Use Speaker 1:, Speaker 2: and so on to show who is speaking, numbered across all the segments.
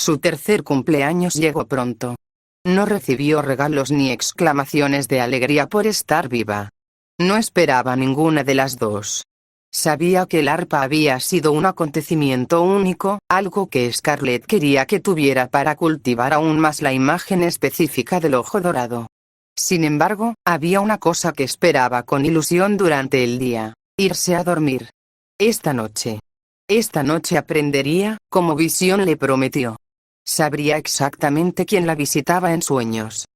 Speaker 1: Su tercer cumpleaños llegó pronto. No recibió regalos ni exclamaciones de alegría por estar viva. No esperaba ninguna de las dos. Sabía que el arpa había sido un acontecimiento único, algo que Scarlett quería que tuviera para cultivar aún más la imagen específica del ojo dorado. Sin embargo, había una cosa que esperaba con ilusión durante el día: irse a dormir. Esta noche aprendería, como Visión le prometió. Sabría exactamente quién la visitaba en sueños.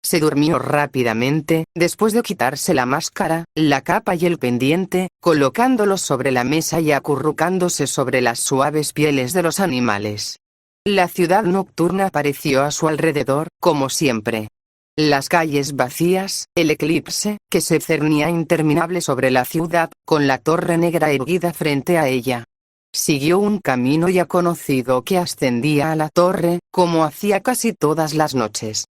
Speaker 1: Se durmió rápidamente, después de quitarse la máscara, la capa y el pendiente, colocándolos sobre la mesa y acurrucándose sobre las suaves pieles de los animales. La ciudad nocturna apareció a su alrededor, como siempre. Las calles vacías, el eclipse, que se cernía interminable sobre la ciudad, con la torre negra erguida frente a ella. Siguió un camino ya conocido que ascendía a la torre, como hacía casi todas las noches.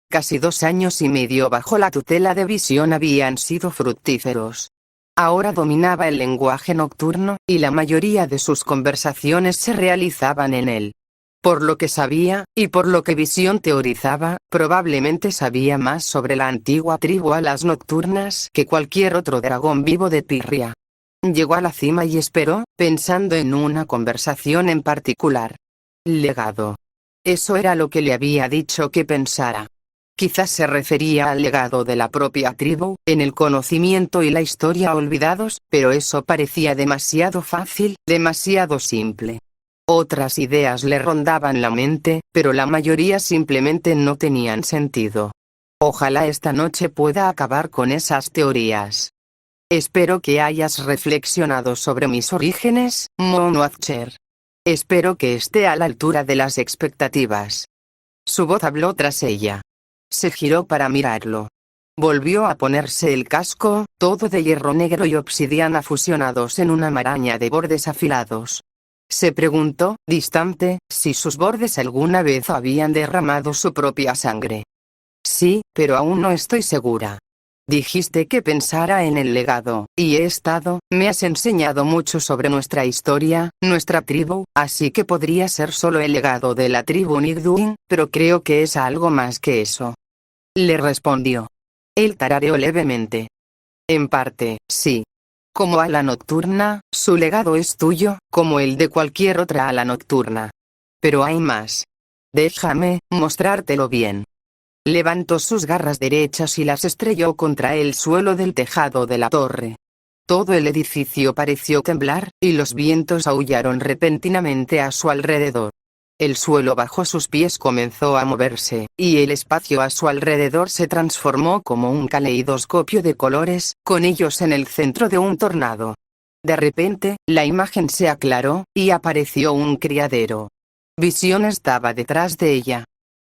Speaker 1: Casi 2 años y medio bajo la tutela de Visión habían sido fructíferos. Ahora dominaba el lenguaje nocturno, y la mayoría de sus conversaciones se realizaban en él. Por lo que sabía, y por lo que Visión teorizaba, probablemente sabía más sobre la antigua tribu Alas Nocturnas que cualquier otro dragón vivo de Pyrria. Llegó a la cima y esperó, pensando en una conversación en particular. Legado. Eso era lo que le había dicho que pensara. Quizás se refería al legado de la propia tribu, en el conocimiento y la historia olvidados, pero eso parecía demasiado fácil, demasiado simple. Otras ideas le rondaban la mente, pero la mayoría simplemente no tenían sentido. Ojalá esta noche pueda acabar con esas teorías. Espero que hayas reflexionado sobre mis orígenes, Moon Watcher. Espero que esté a la altura de las expectativas. Su voz habló tras ella. Se giró para mirarlo. Volvió a ponerse el casco, todo de hierro negro y obsidiana fusionados en una maraña de bordes afilados. Se preguntó, distante, si sus bordes alguna vez habían derramado su propia sangre. Sí, pero aún no estoy segura. Dijiste que pensara en el legado, y me has enseñado mucho sobre nuestra historia, nuestra tribu, así que podría ser solo el legado de la tribu Nigduin, pero creo que es algo más que eso. Le respondió. Él tarareó levemente. En parte, sí. Como ala nocturna, su legado es tuyo, como el de cualquier otra ala nocturna. Pero hay más. Déjame mostrártelo bien. Levantó sus garras derechas y las estrelló contra el suelo del tejado de la torre. Todo el edificio pareció temblar, y los vientos aullaron repentinamente a su alrededor. El suelo bajo sus pies comenzó a moverse, y el espacio a su alrededor se transformó como un caleidoscopio de colores, con ellos en el centro de un tornado. De repente, la imagen se aclaró, y apareció un criadero. Visión estaba detrás de ella.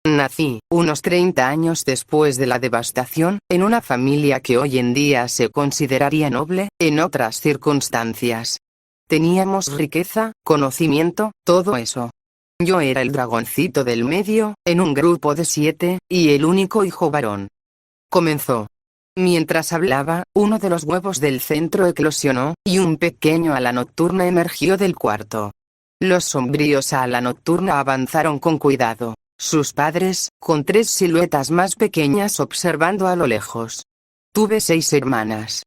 Speaker 1: Nací, unos 30 años después de la devastación, en una familia que hoy en día se consideraría noble, en otras circunstancias. Teníamos riqueza, conocimiento, todo eso. Yo era el dragoncito del medio, en un grupo de 7, y el único hijo varón. Comenzó. Mientras hablaba, uno de los huevos del centro eclosionó, y un pequeño ala nocturna emergió del cuarto. Los sombríos ala nocturna avanzaron con cuidado. Sus padres, con 3 siluetas más pequeñas observando a lo lejos. Tuve 6 hermanas.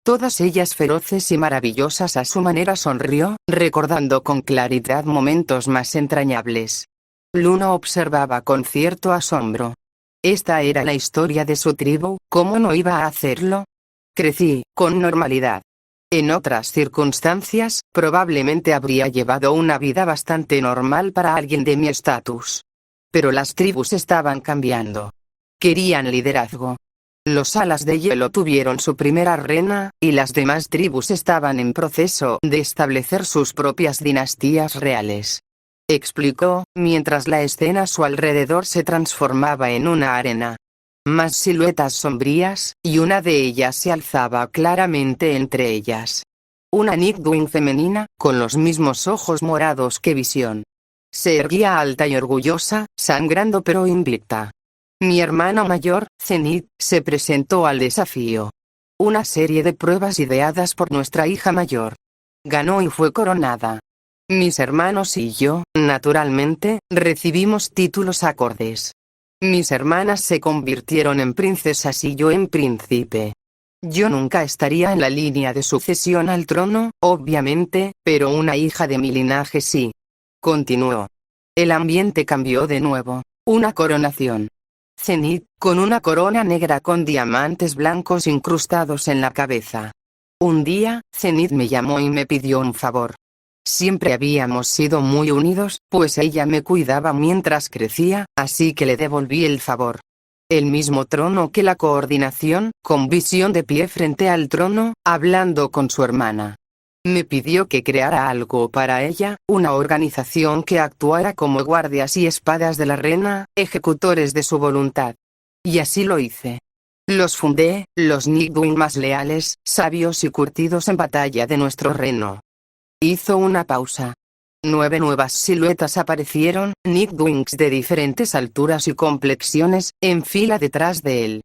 Speaker 1: Todas ellas feroces y maravillosas a su manera. Sonrió, recordando con claridad momentos más entrañables. Luna observaba con cierto asombro. Esta era la historia de su tribu, ¿cómo no iba a hacerlo? Crecí, con normalidad. En otras circunstancias, probablemente habría llevado una vida bastante normal para alguien de mi estatus. Pero las tribus estaban cambiando. Querían liderazgo. Los alas de hielo tuvieron su primera reina, y las demás tribus estaban en proceso de establecer sus propias dinastías reales. Explicó, mientras la escena a su alrededor se transformaba en una arena. Más siluetas sombrías, y una de ellas se alzaba claramente entre ellas. Una Nigduin femenina, con los mismos ojos morados que Visión. Se erguía alta y orgullosa, sangrando pero invicta. Mi hermana mayor, Zenith, se presentó al desafío. Una serie de pruebas ideadas por nuestra hija mayor. Ganó y fue coronada. Mis hermanos y yo, naturalmente, recibimos títulos acordes. Mis hermanas se convirtieron en princesas y yo en príncipe. Yo nunca estaría en la línea de sucesión al trono, obviamente, pero una hija de mi linaje sí. Continuó. El ambiente cambió de nuevo. Una coronación. Zenith, con una corona negra con diamantes blancos incrustados en la cabeza. Un día, Zenith me llamó y me pidió un favor. Siempre habíamos sido muy unidos, pues ella me cuidaba mientras crecía, así que le devolví el favor. El mismo trono que la coordinación, con Visión de pie frente al trono, hablando con su hermana. Me pidió que creara algo para ella, una organización que actuara como guardias y espadas de la reina, ejecutores de su voluntad. Y así lo hice. Los fundé, los Nightwing más leales, sabios y curtidos en batalla de nuestro reino. Hizo una pausa. 9 nuevas siluetas aparecieron, Nightwings de diferentes alturas y complexiones, en fila detrás de él.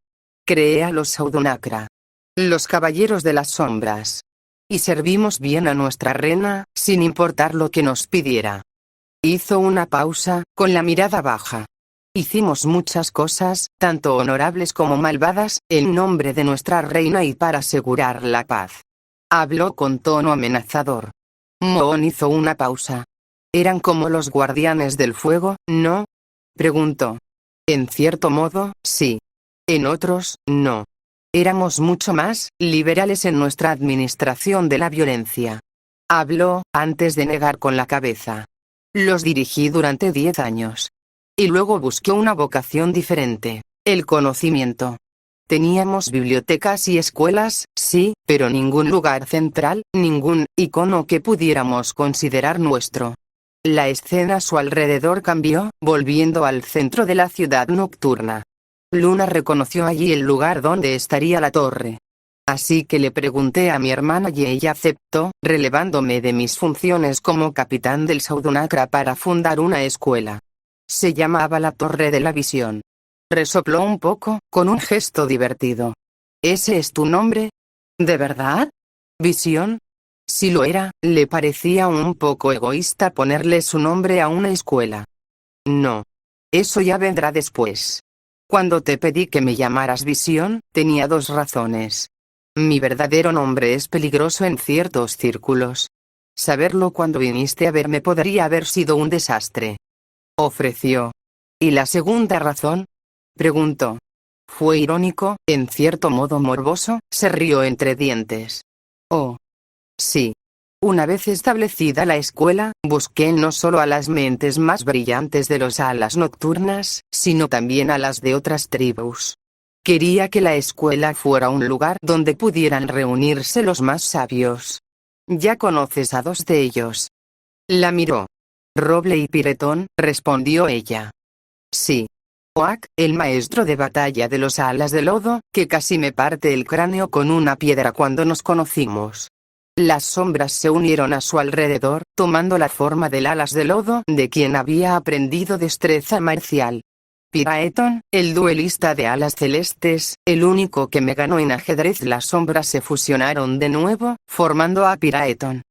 Speaker 1: Creé a los Saudunakra. Los caballeros de las sombras. Y servimos bien a nuestra reina, sin importar lo que nos pidiera. Hizo una pausa, con la mirada baja. Hicimos muchas cosas, tanto honorables como malvadas, en nombre de nuestra reina y para asegurar la paz. Habló con tono amenazador. Moon hizo una pausa. ¿Eran como los guardianes del fuego, no? Preguntó. En cierto modo, sí. En otros, no. Éramos mucho más liberales en nuestra administración de la violencia. Habló, antes de negar con la cabeza. Los dirigí durante 10 años. Y luego busqué una vocación diferente, el conocimiento. Teníamos bibliotecas y escuelas, sí, pero ningún lugar central, ningún icono que pudiéramos considerar nuestro. La escena a su alrededor cambió, volviendo al centro de la ciudad nocturna. Luna reconoció allí el lugar donde estaría la torre. Así que le pregunté a mi hermana y ella aceptó, relevándome de mis funciones como capitán del Saudunakra para fundar una escuela. Se llamaba la Torre de la Visión. Resopló un poco, con un gesto divertido. ¿Ese es tu nombre? ¿De verdad? ¿Visión? Si lo era, le parecía un poco egoísta ponerle su nombre a una escuela. No. Eso ya vendrá después. Cuando te pedí que me llamaras Visión, tenía 2 razones. Mi verdadero nombre es peligroso en ciertos círculos. Saberlo cuando viniste a verme podría haber sido un desastre. Ofreció. ¿Y la segunda razón? Preguntó. Fue irónico, en cierto modo morboso, se rió entre dientes. Oh. Sí. Una vez establecida la escuela, busqué no solo a las mentes más brillantes de los alas nocturnas, sino también a las de otras tribus. Quería que la escuela fuera un lugar donde pudieran reunirse los más sabios. Ya conoces a 2 de ellos. La miró. Roble y Piretón, respondió ella. Sí. Oak, el maestro de batalla de los alas de lodo, que casi me parte el cráneo con una piedra cuando nos conocimos. Las sombras se unieron a su alrededor, tomando la forma del alas de lodo, de quien había aprendido destreza marcial. Piraeton, el duelista de alas celestes, el único que me ganó en ajedrez. Las sombras se fusionaron de nuevo, formando a Piraeton.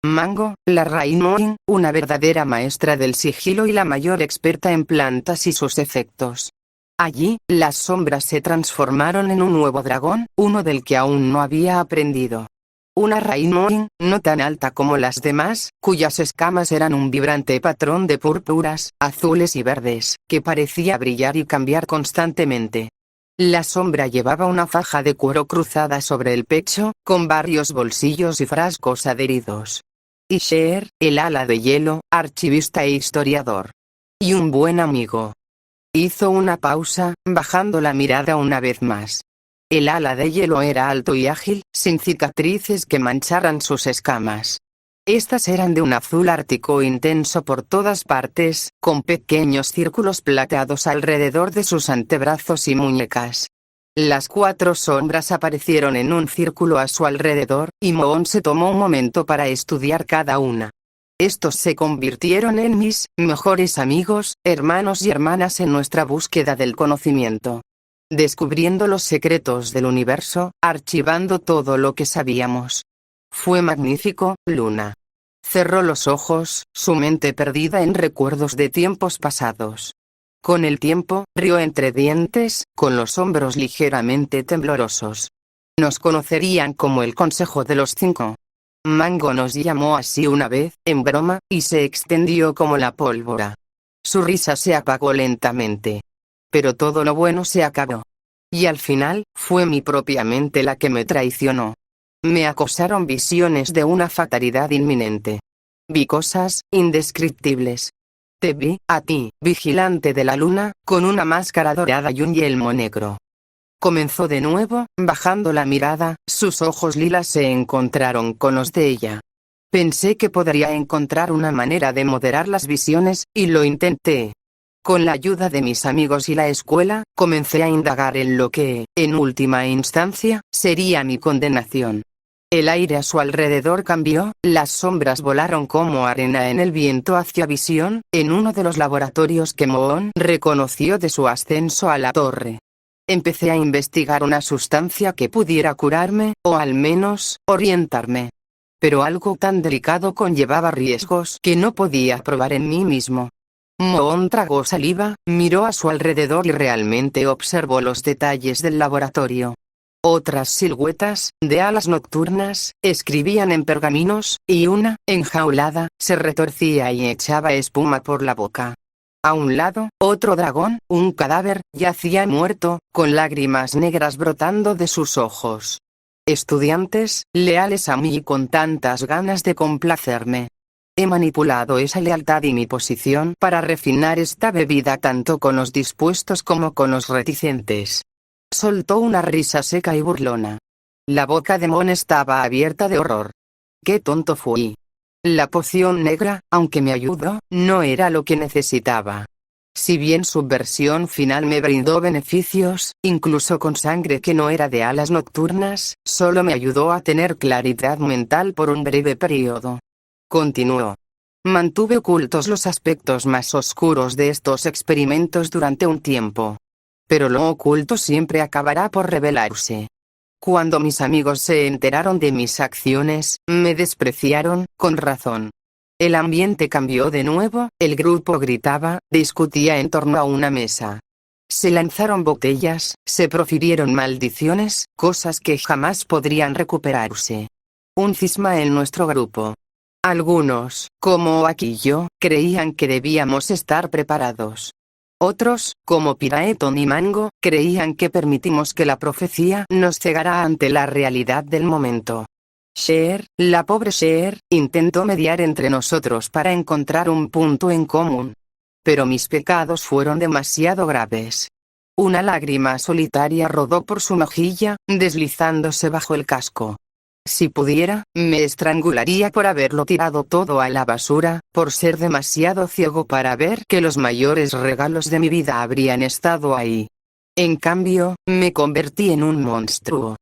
Speaker 1: Mango, la Rainoin, una verdadera maestra del sigilo y la mayor experta en plantas y sus efectos. Allí, las sombras se transformaron en un nuevo dragón, uno del que aún no había aprendido. Una Rainoin, no tan alta como las demás, cuyas escamas eran un vibrante patrón de púrpuras, azules y verdes, que parecía brillar y cambiar constantemente. La sombra llevaba una faja de cuero cruzada sobre el pecho, con varios bolsillos y frascos adheridos. Y Sheer, el ala de hielo, archivista e historiador. Y un buen amigo. Hizo una pausa, bajando la mirada una vez más. El ala de hielo era alto y ágil, sin cicatrices que mancharan sus escamas. Estas eran de un azul ártico intenso por todas partes, con pequeños círculos plateados alrededor de sus antebrazos y muñecas. Las 4 sombras aparecieron en un círculo a su alrededor, y Moon se tomó un momento para estudiar cada una. Estos se convirtieron en mis mejores amigos, hermanos y hermanas en nuestra búsqueda del conocimiento. Descubriendo los secretos del universo, archivando todo lo que sabíamos. Fue magnífico, Luna. Cerró los ojos, su mente perdida en recuerdos de tiempos pasados. Con el tiempo, rió entre dientes, con los hombros ligeramente temblorosos. Nos conocerían como el Consejo de los Cinco. Mango nos llamó así una vez, en broma, y se extendió como la pólvora. Su risa se apagó lentamente. Pero todo lo bueno se acabó. Y al final, fue mi propia mente la que me traicionó. Me acosaron visiones de una fatalidad inminente. Vi cosas indescriptibles. Te vi, a ti, vigilante de la luna, con una máscara dorada y un yelmo negro. Comenzó de nuevo, bajando la mirada, sus ojos lilas se encontraron con los de ella. Pensé que podría encontrar una manera de moderar las visiones, y lo intenté. Con la ayuda de mis amigos y la escuela, comencé a indagar en lo que, en última instancia, sería mi condenación. El aire a su alrededor cambió, las sombras volaron como arena en el viento hacia Visión, en uno de los laboratorios que Moon reconoció de su ascenso a la torre. Empecé a investigar una sustancia que pudiera curarme, o al menos, orientarme. Pero algo tan delicado conllevaba riesgos que no podía probar en mí mismo. Moon tragó saliva, miró a su alrededor y realmente observó los detalles del laboratorio. Otras siluetas, de alas nocturnas, escribían en pergaminos, y una, enjaulada, se retorcía y echaba espuma por la boca. A un lado, otro dragón, un cadáver, yacía muerto, con lágrimas negras brotando de sus ojos. Estudiantes, leales a mí y con tantas ganas de complacerme. He manipulado esa lealtad y mi posición para refinar esta bebida tanto con los dispuestos como con los reticentes. Soltó una risa seca y burlona. La boca de Mon estaba abierta de horror. ¡Qué tonto fui! La poción negra, aunque me ayudó, no era lo que necesitaba. Si bien su versión final me brindó beneficios, incluso con sangre que no era de alas nocturnas, solo me ayudó a tener claridad mental por un breve periodo. Continuó. Mantuve ocultos los aspectos más oscuros de estos experimentos durante un tiempo. Pero lo oculto siempre acabará por revelarse. Cuando mis amigos se enteraron de mis acciones, me despreciaron, con razón. El ambiente cambió de nuevo, el grupo gritaba, discutía en torno a una mesa. Se lanzaron botellas, se profirieron maldiciones, cosas que jamás podrían recuperarse. Un cisma en nuestro grupo. Algunos, como Aki y yo, creían que debíamos estar preparados. Otros, como Piraeton y Mango, creían que permitimos que la profecía nos cegara ante la realidad del momento. Cher, la pobre Cher, intentó mediar entre nosotros para encontrar un punto en común. Pero mis pecados fueron demasiado graves. Una lágrima solitaria rodó por su mejilla, deslizándose bajo el casco. Si pudiera, me estrangularía por haberlo tirado todo a la basura, por ser demasiado ciego para ver que los mayores regalos de mi vida habrían estado ahí. En cambio, me convertí en un monstruo.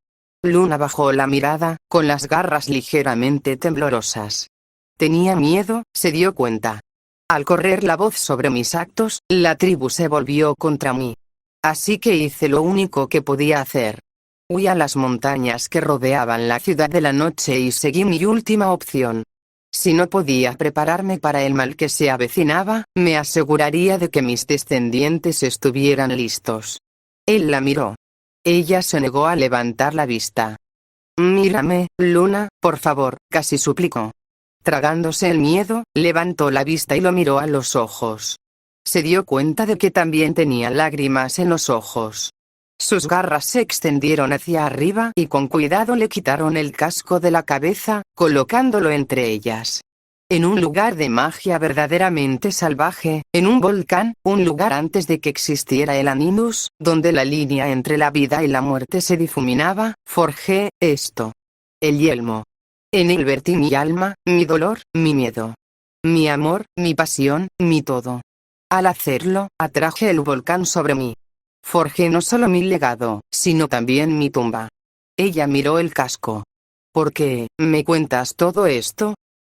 Speaker 1: Luna bajó la mirada, con las garras ligeramente temblorosas. Tenía miedo, se dio cuenta. Al correr la voz sobre mis actos, la tribu se volvió contra mí. Así que hice lo único que podía hacer. Huí a las montañas que rodeaban la ciudad de la noche y seguí mi última opción. Si no podía prepararme para el mal que se avecinaba, me aseguraría de que mis descendientes estuvieran listos. Él la miró. Ella se negó a levantar la vista. Mírame, Luna, por favor, casi suplicó. Tragándose el miedo, levantó la vista y lo miró a los ojos. Se dio cuenta de que también tenía lágrimas en los ojos. Sus garras se extendieron hacia arriba y con cuidado le quitaron el casco de la cabeza, colocándolo entre ellas. En un lugar de magia verdaderamente salvaje, en un volcán, un lugar antes de que existiera el Animus, donde la línea entre la vida y la muerte se difuminaba, forjé esto. El yelmo. En él vertí mi alma, mi dolor, mi miedo. Mi amor, mi pasión, mi todo. Al hacerlo, atraje el volcán sobre mí. Forjé no solo mi legado, sino también mi tumba. Ella miró el casco. ¿Por qué me cuentas todo esto?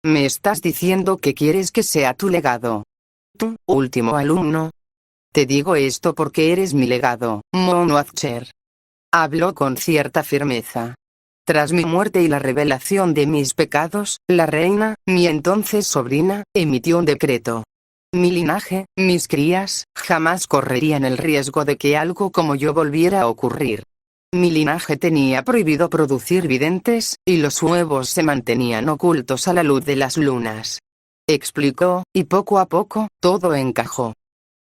Speaker 1: ¿Me estás diciendo que quieres que sea tu legado? Tu último alumno. Te digo esto porque eres mi legado, Moon Watcher. Habló con cierta firmeza. Tras mi muerte y la revelación de mis pecados, la reina, mi entonces sobrina, emitió un decreto. Mi linaje, mis crías, jamás correrían el riesgo de que algo como yo volviera a ocurrir. Mi linaje tenía prohibido producir videntes, y los huevos se mantenían ocultos a la luz de las lunas. Explicó, y poco a poco, todo encajó.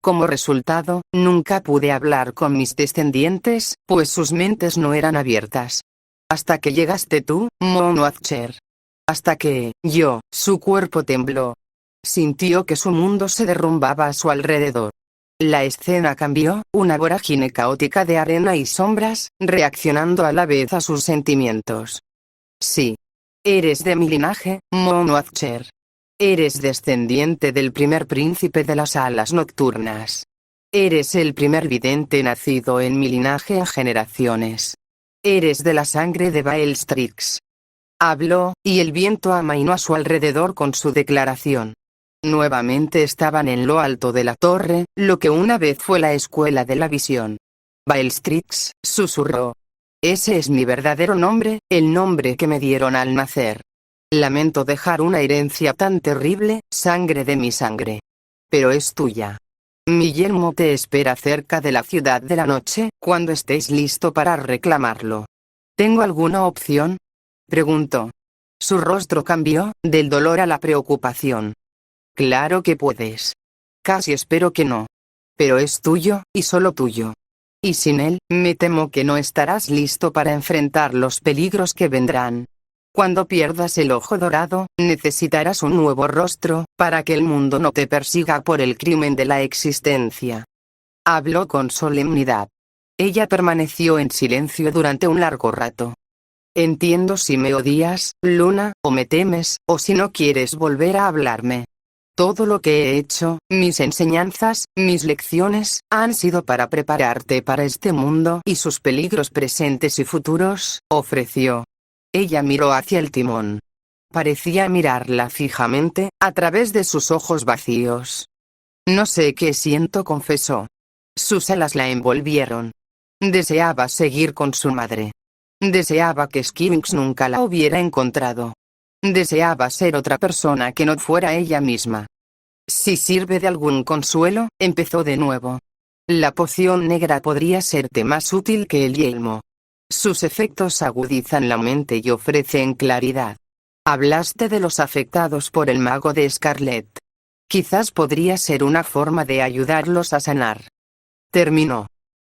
Speaker 1: Como resultado, nunca pude hablar con mis descendientes, pues sus mentes no eran abiertas. Hasta que llegaste tú, Moonwatcher. Hasta que, su cuerpo tembló. Sintió que su mundo se derrumbaba a su alrededor. La escena cambió, una vorágine caótica de arena y sombras, reaccionando a la vez a sus sentimientos. Sí. Eres de mi linaje, Moonwatcher. Eres descendiente del primer príncipe de las alas nocturnas. Eres el primer vidente nacido en mi linaje en generaciones. Eres de la sangre de Baelstrix. Habló, y el viento amainó a su alrededor con su declaración. Nuevamente estaban en lo alto de la torre, lo que una vez fue la escuela de la visión. Baelstrix, susurró. Ese es mi verdadero nombre, el nombre que me dieron al nacer. Lamento dejar una herencia tan terrible, sangre de mi sangre. Pero es tuya. Mi yelmo te espera cerca de la ciudad de la noche, cuando estés listo para reclamarlo. ¿Tengo alguna opción?, preguntó. Su rostro cambió, del dolor a la preocupación. Claro que puedes. Casi espero que no. Pero es tuyo, y solo tuyo. Y sin él, me temo que no estarás listo para enfrentar los peligros que vendrán. Cuando pierdas el ojo dorado, necesitarás un nuevo rostro, para que el mundo no te persiga por el crimen de la existencia. Habló con solemnidad. Ella permaneció en silencio durante un largo rato. Entiendo si me odias, Luna, o me temes, o si no quieres volver a hablarme. Todo lo que he hecho, mis enseñanzas, mis lecciones, han sido para prepararte para este mundo y sus peligros presentes y futuros, ofreció. Ella miró hacia el timón. Parecía mirarla fijamente, a través de sus ojos vacíos. No sé qué siento, confesó. Sus alas la envolvieron. Deseaba seguir con su madre. Deseaba que Skinks nunca la hubiera encontrado. Deseaba ser otra persona que no fuera ella misma. Si sirve de algún consuelo, empezó de nuevo. La poción negra podría serte más útil que el yelmo. Sus efectos agudizan la mente y ofrecen claridad. Hablaste de los afectados por el mago de Scarlet. Quizás podría ser una forma de ayudarlos a sanar. Terminó.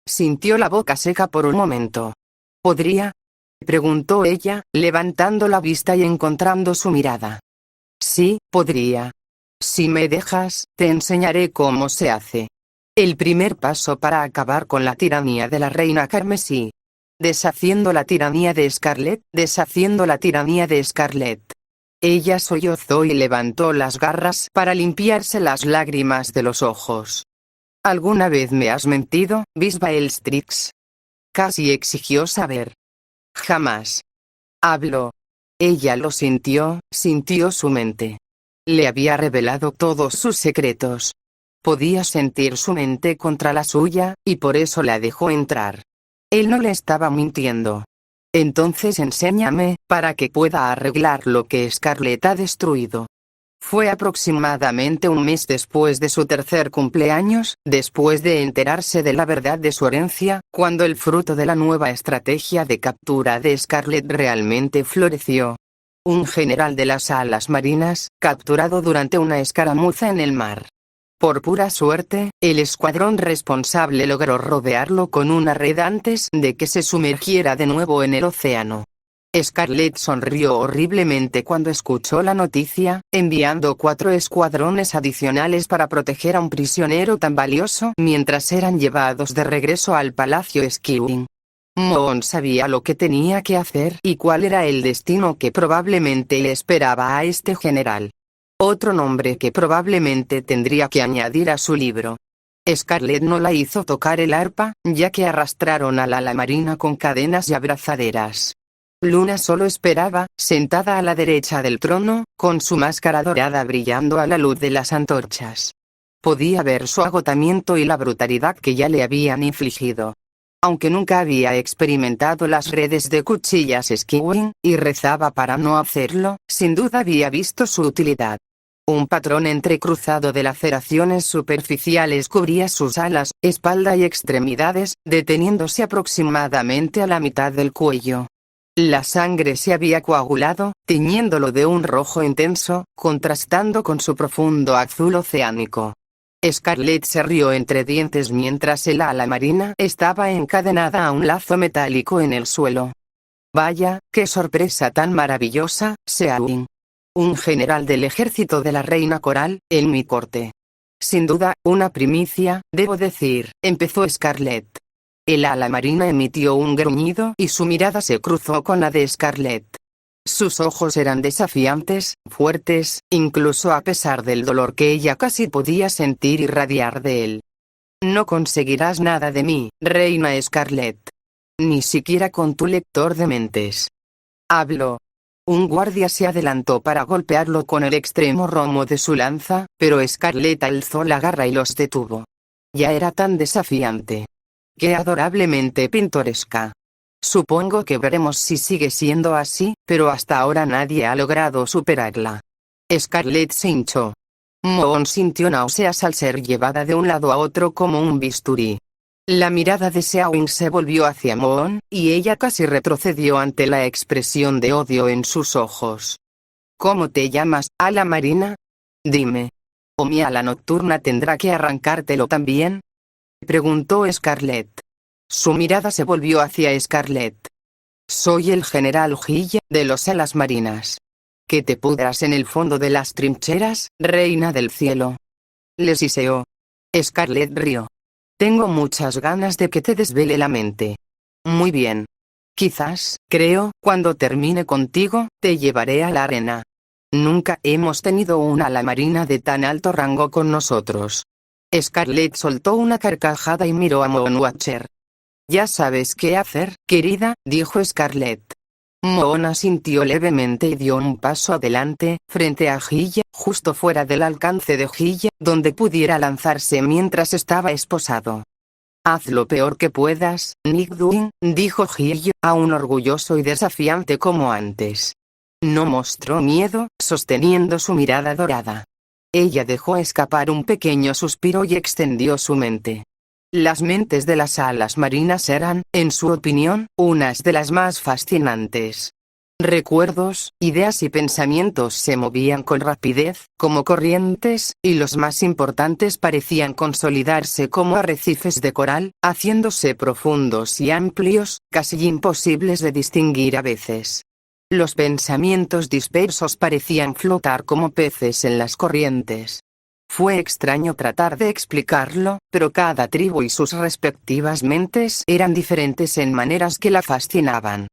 Speaker 1: Sintió la boca seca por un momento. ¿Podría?, preguntó ella, levantando la vista y encontrando su mirada. Sí, podría. Si me dejas, te enseñaré cómo se hace. El primer paso para acabar con la tiranía de la reina carmesí. Deshaciendo la tiranía de Scarlet, deshaciendo la tiranía de Scarlet. Ella sollozó y levantó las garras para limpiarse las lágrimas de los ojos. ¿Alguna vez me has mentido, Baelstrix? Casi exigió saber. Jamás. Habló. Ella lo sintió, sintió su mente. Le había revelado todos sus secretos. Podía sentir su mente contra la suya, y por eso la dejó entrar. Él no le estaba mintiendo. Entonces enséñame, para que pueda arreglar lo que Scarlet ha destruido. Fue aproximadamente un mes después de su tercer cumpleaños, después de enterarse de la verdad de su herencia, cuando el fruto de la nueva estrategia de captura de Scarlet realmente floreció. Un general de las alas marinas, capturado durante una escaramuza en el mar. Por pura suerte, el escuadrón responsable logró rodearlo con una red antes de que se sumergiera de nuevo en el océano. Scarlet sonrió horriblemente cuando escuchó la noticia, enviando 4 escuadrones adicionales para proteger a un prisionero tan valioso mientras eran llevados de regreso al Palacio Skywing. Moon sabía lo que tenía que hacer y cuál era el destino que probablemente le esperaba a este general. Otro nombre que probablemente tendría que añadir a su libro. Scarlet no la hizo tocar el arpa, ya que arrastraron al ala marina con cadenas y abrazaderas. Luna solo esperaba, sentada a la derecha del trono, con su máscara dorada brillando a la luz de las antorchas. Podía ver su agotamiento y la brutalidad que ya le habían infligido. Aunque nunca había experimentado las redes de cuchillas Skywing, y rezaba para no hacerlo, sin duda había visto su utilidad. Un patrón entrecruzado de laceraciones superficiales cubría sus alas, espalda y extremidades, deteniéndose aproximadamente a la mitad del cuello. La sangre se había coagulado, tiñéndolo de un rojo intenso, contrastando con su profundo azul oceánico. Scarlett se rió entre dientes mientras el ala marina estaba encadenada a un lazo metálico en el suelo. Vaya, qué sorpresa tan maravillosa, Seawin. Un general del ejército de la reina coral, en mi corte. Sin duda, una primicia, debo decir, empezó Scarlett. El ala marina emitió un gruñido y su mirada se cruzó con la de Scarlett. Sus ojos eran desafiantes, fuertes, incluso a pesar del dolor que ella casi podía sentir irradiar de él. No conseguirás nada de mí, reina Scarlett. Ni siquiera con tu lector de mentes. Habló. Un guardia se adelantó para golpearlo con el extremo romo de su lanza, pero Scarlett alzó la garra y los detuvo. Ya era tan desafiante. Qué adorablemente pintoresca. Supongo que veremos si sigue siendo así, pero hasta ahora nadie ha logrado superarla. Scarlett se hinchó. Moon sintió náuseas al ser llevada de un lado a otro como un bisturí. La mirada de Seawin se volvió hacia Moon, y ella casi retrocedió ante la expresión de odio en sus ojos. ¿Cómo te llamas, ala marina? Dime. ¿O mi ala nocturna tendrá que arrancártelo también? Preguntó Scarlett. Su mirada se volvió hacia Scarlett. Soy el general Hyde, de los alas marinas. Que te pudras en el fondo de las trincheras, reina del cielo. Le siseó. Scarlett rió. Tengo muchas ganas de que te desvele la mente. Muy bien. Quizás, creo, cuando termine contigo, te llevaré a la arena. Nunca hemos tenido una ala marina de tan alto rango con nosotros. Scarlett soltó una carcajada y miró a Moonwatcher. Ya sabes qué hacer, querida, dijo Scarlett. Moon asintió levemente y dio un paso adelante, frente a Hyde, justo fuera del alcance de Hyde, donde pudiera lanzarse mientras estaba esposado. Haz lo peor que puedas, Nickduin, dijo Hyde, aún orgulloso y desafiante como antes. No mostró miedo, sosteniendo su mirada dorada. Ella dejó escapar un pequeño suspiro y extendió su mente. Las mentes de las alas marinas eran, en su opinión, unas de las más fascinantes. Recuerdos, ideas y pensamientos se movían con rapidez, como corrientes, y los más importantes parecían consolidarse como arrecifes de coral, haciéndose profundos y amplios, casi imposibles de distinguir a veces. Los pensamientos dispersos parecían flotar como peces en las corrientes. Fue extraño tratar de explicarlo, pero cada tribu y sus respectivas mentes eran diferentes en maneras que la fascinaban.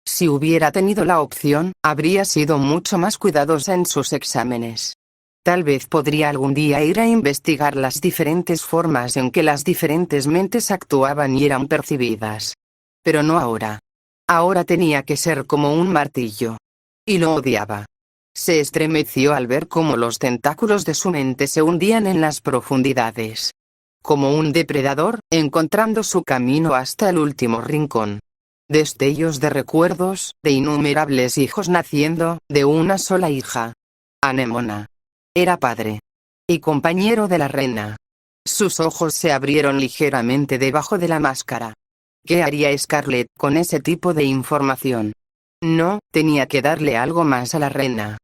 Speaker 1: Si hubiera tenido la opción, habría sido mucho más cuidadosa en sus exámenes. Tal vez podría algún día ir a investigar las diferentes formas en que las diferentes mentes actuaban y eran percibidas. Pero no ahora. Ahora tenía que ser como un martillo. Y lo odiaba. Se estremeció al ver cómo los tentáculos de su mente se hundían en las profundidades. Como un depredador, encontrando su camino hasta el último rincón. Destellos de recuerdos, de innumerables hijos naciendo, de una sola hija. Anemona. Era padre. Y compañero de la reina. Sus ojos se abrieron ligeramente debajo de la máscara. ¿Qué haría Scarlett con ese tipo de información? No, tenía que darle algo más a la reina.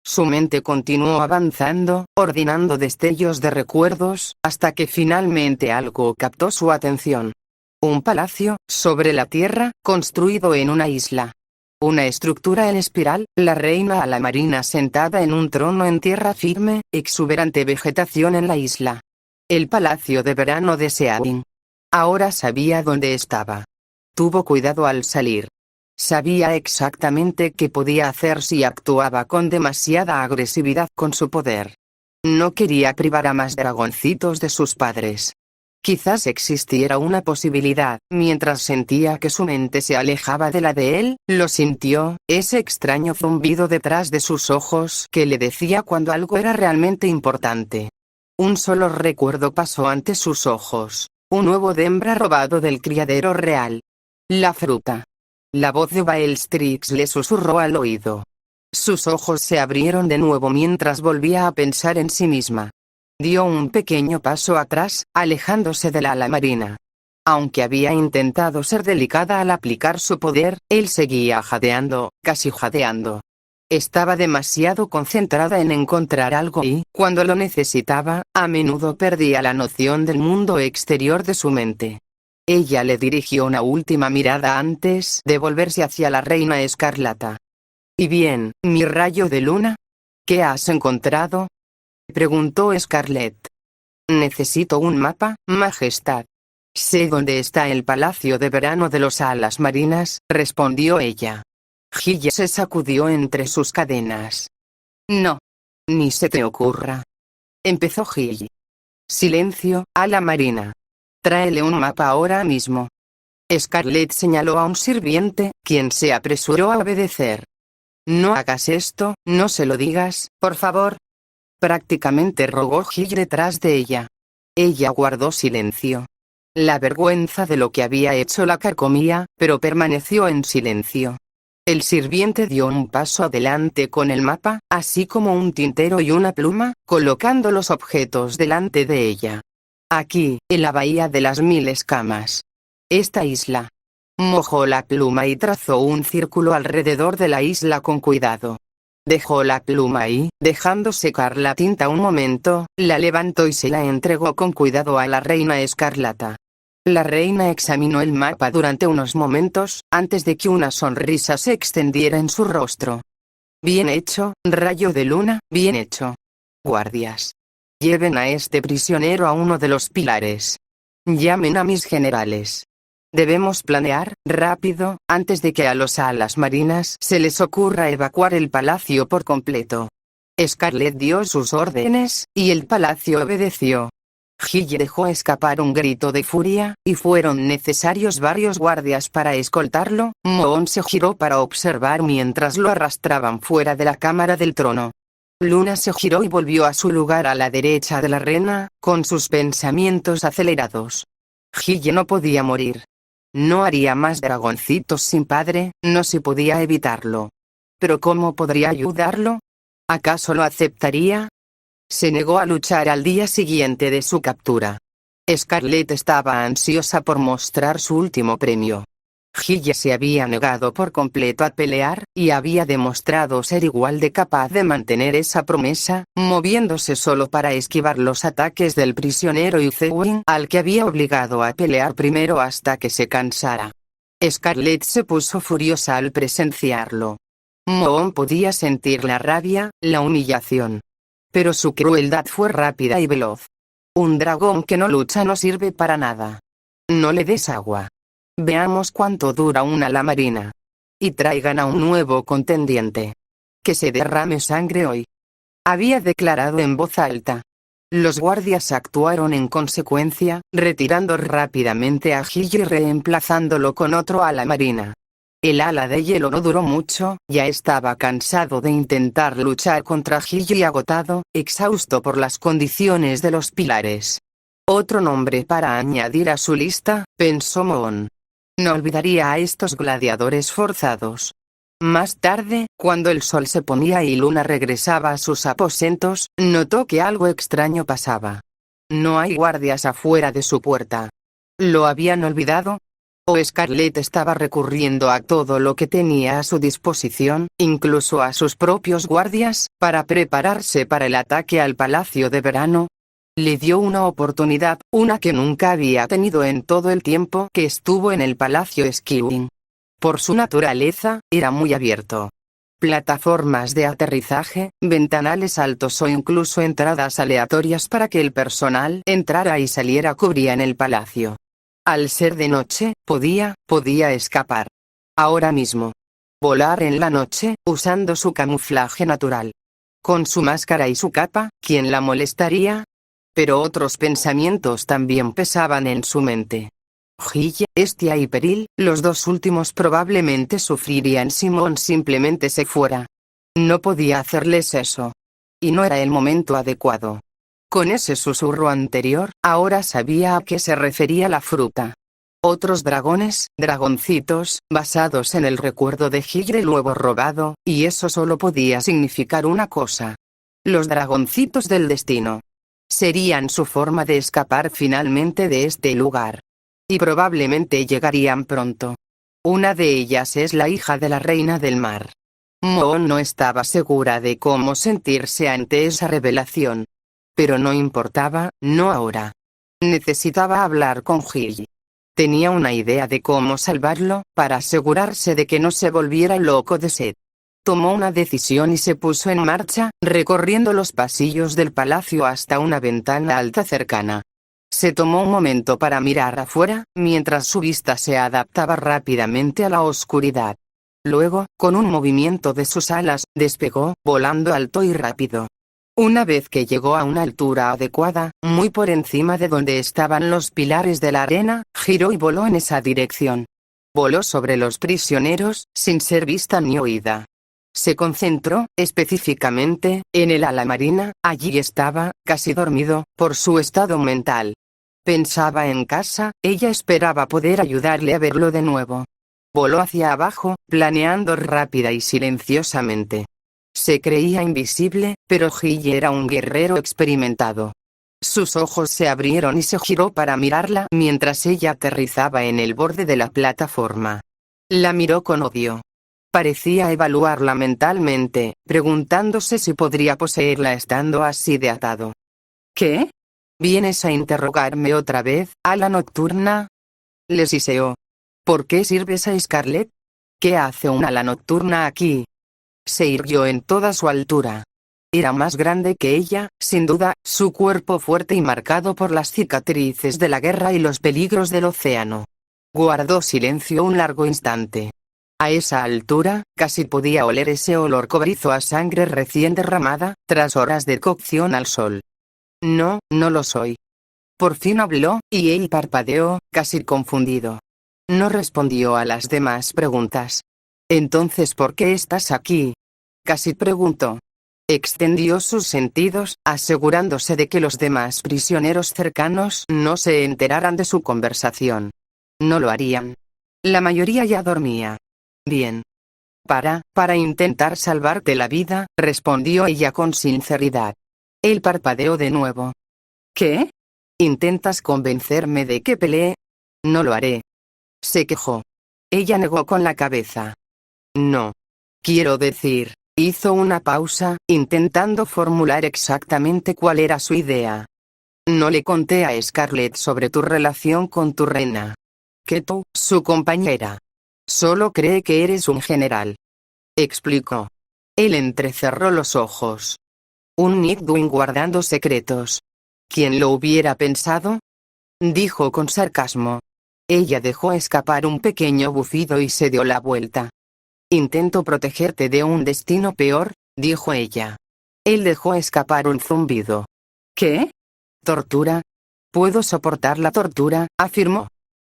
Speaker 1: Su mente continuó avanzando, ordenando destellos de recuerdos, hasta que finalmente algo captó su atención. Un palacio, sobre la tierra, construido en una isla. Una estructura en espiral, la reina ala marina sentada en un trono en tierra firme, exuberante vegetación en la isla. El palacio de verano de Seawin. Ahora sabía dónde estaba. Tuvo cuidado al salir. Sabía exactamente qué podía hacer si actuaba con demasiada agresividad con su poder. No quería privar a más dragoncitos de sus padres. Quizás existiera una posibilidad. Mientras sentía que su mente se alejaba de la de él, lo sintió, ese extraño zumbido detrás de sus ojos que le decía cuando algo era realmente importante. Un solo recuerdo pasó ante sus ojos. Un huevo de hembra robado del criadero real. La fruta. La voz de Bellatrix le susurró al oído. Sus ojos se abrieron de nuevo mientras volvía a pensar en sí misma. Dio un pequeño paso atrás, alejándose de la ala marina. Aunque había intentado ser delicada al aplicar su poder, él seguía jadeando, casi jadeando. Estaba demasiado concentrada en encontrar algo y, cuando lo necesitaba, a menudo perdía la noción del mundo exterior de su mente. Ella le dirigió una última mirada antes de volverse hacia la reina escarlata. «¿Y bien, mi rayo de luna? ¿Qué has encontrado?», preguntó Scarlett. «Necesito un mapa, Majestad». «Sé dónde está el palacio de verano de los alas marinas», respondió ella. Gille se sacudió entre sus cadenas. «No. Ni se te ocurra», empezó Gille. «Silencio, ala marina. Tráele un mapa ahora mismo». Scarlett señaló a un sirviente, quien se apresuró a obedecer. «No hagas esto, no se lo digas, por favor», prácticamente rogó Gille detrás de ella. Ella guardó silencio. La vergüenza de lo que había hecho la carcomía, pero permaneció en silencio. El sirviente dio un paso adelante con el mapa, así como un tintero y una pluma, colocando los objetos delante de ella. «Aquí, en la bahía de las 1000 escamas. Esta isla». Mojó la pluma y trazó un círculo alrededor de la isla con cuidado. Dejó la pluma ahí, dejando secar la tinta un momento, la levantó y se la entregó con cuidado a la reina escarlata. La reina examinó el mapa durante unos momentos, antes de que una sonrisa se extendiera en su rostro. «Bien hecho, rayo de luna, bien hecho. Guardias. Lleven a este prisionero a uno de los pilares. Llamen a mis generales. Debemos planear, rápido, antes de que a los alas marinas se les ocurra evacuar el palacio por completo». Scarlett dio sus órdenes, y el palacio obedeció. Gille dejó escapar un grito de furia, y fueron necesarios varios guardias para escoltarlo. Mohon se giró para observar mientras lo arrastraban fuera de la cámara del trono. Luna se giró y volvió a su lugar a la derecha de la reina, con sus pensamientos acelerados. Gille no podía morir. No haría más dragoncitos sin padre, no se podía evitarlo. Pero ¿cómo podría ayudarlo? ¿Acaso lo aceptaría? Se negó a luchar al día siguiente de su captura. Scarlett estaba ansiosa por mostrar su último premio. Gille se había negado por completo a pelear, y había demostrado ser igual de capaz de mantener esa promesa, moviéndose solo para esquivar los ataques del prisionero Izewin, al que había obligado a pelear primero hasta que se cansara. Scarlett se puso furiosa al presenciarlo. Mohon podía sentir la rabia, la humillación. Pero su crueldad fue rápida y veloz. Un dragón que no lucha no sirve para nada. No le des agua. Veamos cuánto dura una ala marina. Y traigan a un nuevo contendiente. Que se derrame sangre hoy. Había declarado en voz alta. Los guardias actuaron en consecuencia, retirando rápidamente a Gille y reemplazándolo con otro ala marina. El ala de hielo no duró mucho, ya estaba cansado de intentar luchar contra Gille y agotado, exhausto por las condiciones de los pilares. Otro nombre para añadir a su lista, pensó Mohon. No olvidaría a estos gladiadores forzados. Más tarde, cuando el sol se ponía y Luna regresaba a sus aposentos, notó que algo extraño pasaba. No hay guardias afuera de su puerta. ¿Lo habían olvidado? ¿O Scarlett estaba recurriendo a todo lo que tenía a su disposición, incluso a sus propios guardias, para prepararse para el ataque al palacio de verano? Le dio una oportunidad, una que nunca había tenido en todo el tiempo que estuvo en el palacio Skywing. Por su naturaleza, era muy abierto. Plataformas de aterrizaje, ventanales altos o incluso entradas aleatorias para que el personal entrara y saliera cubrían el palacio. Al ser de noche, podía escapar. Ahora mismo. Volar en la noche, usando su camuflaje natural. Con su máscara y su capa, ¿quién la molestaría? Pero otros pensamientos también pesaban en su mente. Gille, Estia y Peril, los dos últimos probablemente sufrirían si Mohon simplemente se fuera. No podía hacerles eso. Y no era el momento adecuado. Con ese susurro anterior, ahora sabía a qué se refería la fruta. Otros dragones, dragoncitos, basados en el recuerdo de Hyde el huevo robado, y eso solo podía significar una cosa. Los dragoncitos del destino. Serían su forma de escapar finalmente de este lugar. Y probablemente llegarían pronto. Una de ellas es la hija de la reina del mar. Moon no estaba segura de cómo sentirse ante esa revelación. Pero no importaba, no ahora. Necesitaba hablar con Hyde. Tenía una idea de cómo salvarlo, para asegurarse de que no se volviera loco de sed. Tomó una decisión y se puso en marcha, recorriendo los pasillos del palacio hasta una ventana alta cercana. Se tomó un momento para mirar afuera, mientras su vista se adaptaba rápidamente a la oscuridad. Luego, con un movimiento de sus alas, despegó, volando alto y rápido. Una vez que llegó a una altura adecuada, muy por encima de donde estaban los pilares de la arena, giró y voló en esa dirección. Voló sobre los prisioneros, sin ser vista ni oída. Se concentró, específicamente, en el ala marina. Allí estaba, casi dormido, por su estado mental. Pensaba en casa, ella esperaba poder ayudarle a verlo de nuevo. Voló hacia abajo, planeando rápida y silenciosamente. Se creía invisible, pero Hyde era un guerrero experimentado. Sus ojos se abrieron y se giró para mirarla mientras ella aterrizaba en el borde de la plataforma. La miró con odio. Parecía evaluarla mentalmente, preguntándose si podría poseerla estando así de atado. ¿Qué? ¿Vienes a interrogarme otra vez, ala nocturna? Le siseó. ¿Por qué sirves a Scarlett? ¿Qué hace un ala nocturna aquí? Se irguió en toda su altura. Era más grande que ella, sin duda, su cuerpo fuerte y marcado por las cicatrices de la guerra y los peligros del océano. Guardó silencio un largo instante. A esa altura, casi podía oler ese olor cobrizo a sangre recién derramada, tras horas de cocción al sol. No, no lo soy. Por fin habló, y él parpadeó, casi confundido. No respondió a las demás preguntas. «Entonces, ¿por qué estás aquí?», casi preguntó. Extendió sus sentidos, asegurándose de que los demás prisioneros cercanos no se enteraran de su conversación. No lo harían. La mayoría ya dormía. Bien. Para intentar salvarte la vida, respondió ella con sinceridad. Él parpadeó de nuevo. ¿Qué? ¿Intentas convencerme de que pelee? No lo haré. Se quejó. Ella negó con la cabeza. No. Quiero decir, hizo una pausa, intentando formular exactamente cuál era su idea. No le conté a Scarlett sobre tu relación con tu reina. Que tú, su compañera. Solo cree que eres un general. Explicó. Él entrecerró los ojos. Un Nightwing guardando secretos. ¿Quién lo hubiera pensado? Dijo con sarcasmo. Ella dejó escapar un pequeño bufido y se dio la vuelta. Intento protegerte de un destino peor, dijo ella. Él dejó escapar un zumbido. ¿Qué? ¿Tortura? Puedo soportar la tortura, afirmó.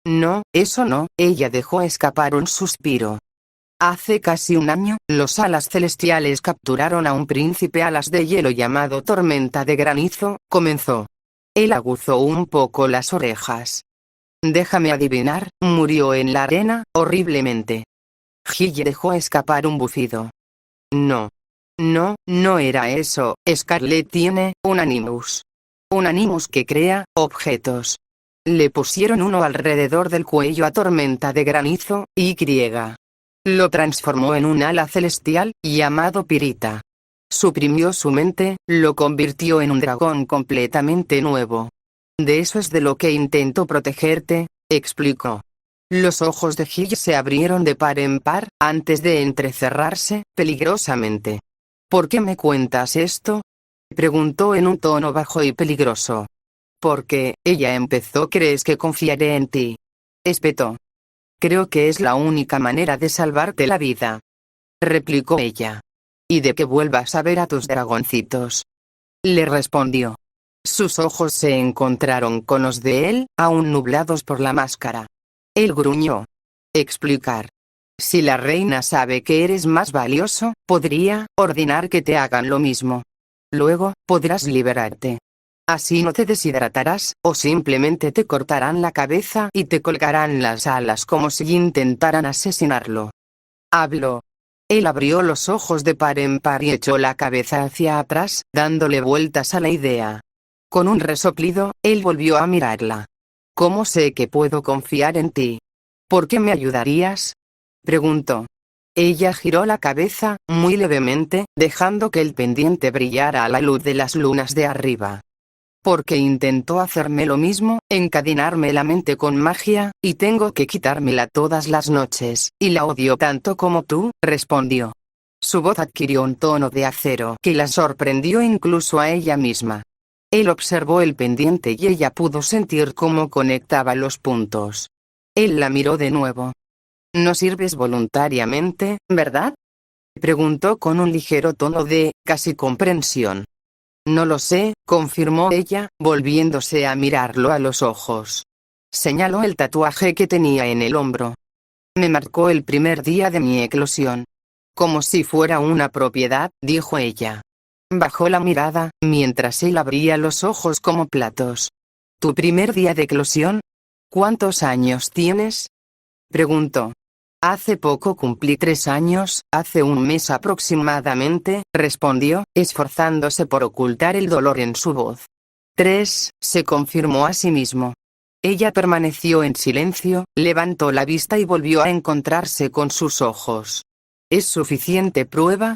Speaker 1: No, eso no, ella dejó escapar un suspiro. Hace casi un año, los alas celestiales capturaron a un príncipe alas de hielo llamado Tormenta de Granizo, comenzó. Él aguzó un poco las orejas. Déjame adivinar, murió en la arena, horriblemente. Hyde dejó escapar un bufido. No. No, no era eso, Scarlett tiene un Animus. Un Animus que crea objetos. Le pusieron uno alrededor del cuello a Tormenta de Granizo, y lo transformó en un ala celestial, llamado Pirita. Suprimió su mente, lo convirtió en un dragón completamente nuevo. De eso es de lo que intento protegerte, explicó. Los ojos de Hyde se abrieron de par en par, antes de entrecerrarse, peligrosamente. ¿Por qué me cuentas esto? Preguntó en un tono bajo y peligroso. Porque, ella empezó. ¿Crees que confiaré en ti? Espetó. Creo que es la única manera de salvarte la vida. Replicó ella. Y de que vuelvas a ver a tus dragoncitos. Le respondió. Sus ojos se encontraron con los de él, aún nublados por la máscara. Él gruñó. Explicar. Si la reina sabe que eres más valioso, podría ordenar que te hagan lo mismo. Luego, podrás liberarte. Así no te deshidratarás, o simplemente te cortarán la cabeza y te colgarán las alas como si intentaran asesinarlo. Habló. Él abrió los ojos de par en par y echó la cabeza hacia atrás, dándole vueltas a la idea. Con un resoplido, él volvió a mirarla. ¿Cómo sé que puedo confiar en ti? ¿Por qué me ayudarías? Preguntó. Ella giró la cabeza, muy levemente, dejando que el pendiente brillara a la luz de las lunas de arriba. Porque intentó hacerme lo mismo, encadenarme la mente con magia, y tengo que quitármela todas las noches, y la odio tanto como tú, respondió. Su voz adquirió un tono de acero que la sorprendió incluso a ella misma. Él observó el pendiente y ella pudo sentir cómo conectaba los puntos. Él la miró de nuevo. No sirves voluntariamente, ¿verdad? Preguntó con un ligero tono de, casi comprensión. No lo sé, confirmó ella, volviéndose a mirarlo a los ojos. Señaló el tatuaje que tenía en el hombro. Me marcó el primer día de mi eclosión. Como si fuera una propiedad, dijo ella. Bajó la mirada, mientras él abría los ojos como platos. ¿Tu primer día de eclosión? ¿Cuántos años tienes? Preguntó. Hace poco cumplí 3 años, hace un mes aproximadamente, respondió, esforzándose por ocultar el dolor en su voz. 3, se confirmó a sí mismo. Ella permaneció en silencio, levantó la vista y volvió a encontrarse con sus ojos. ¿Es suficiente prueba?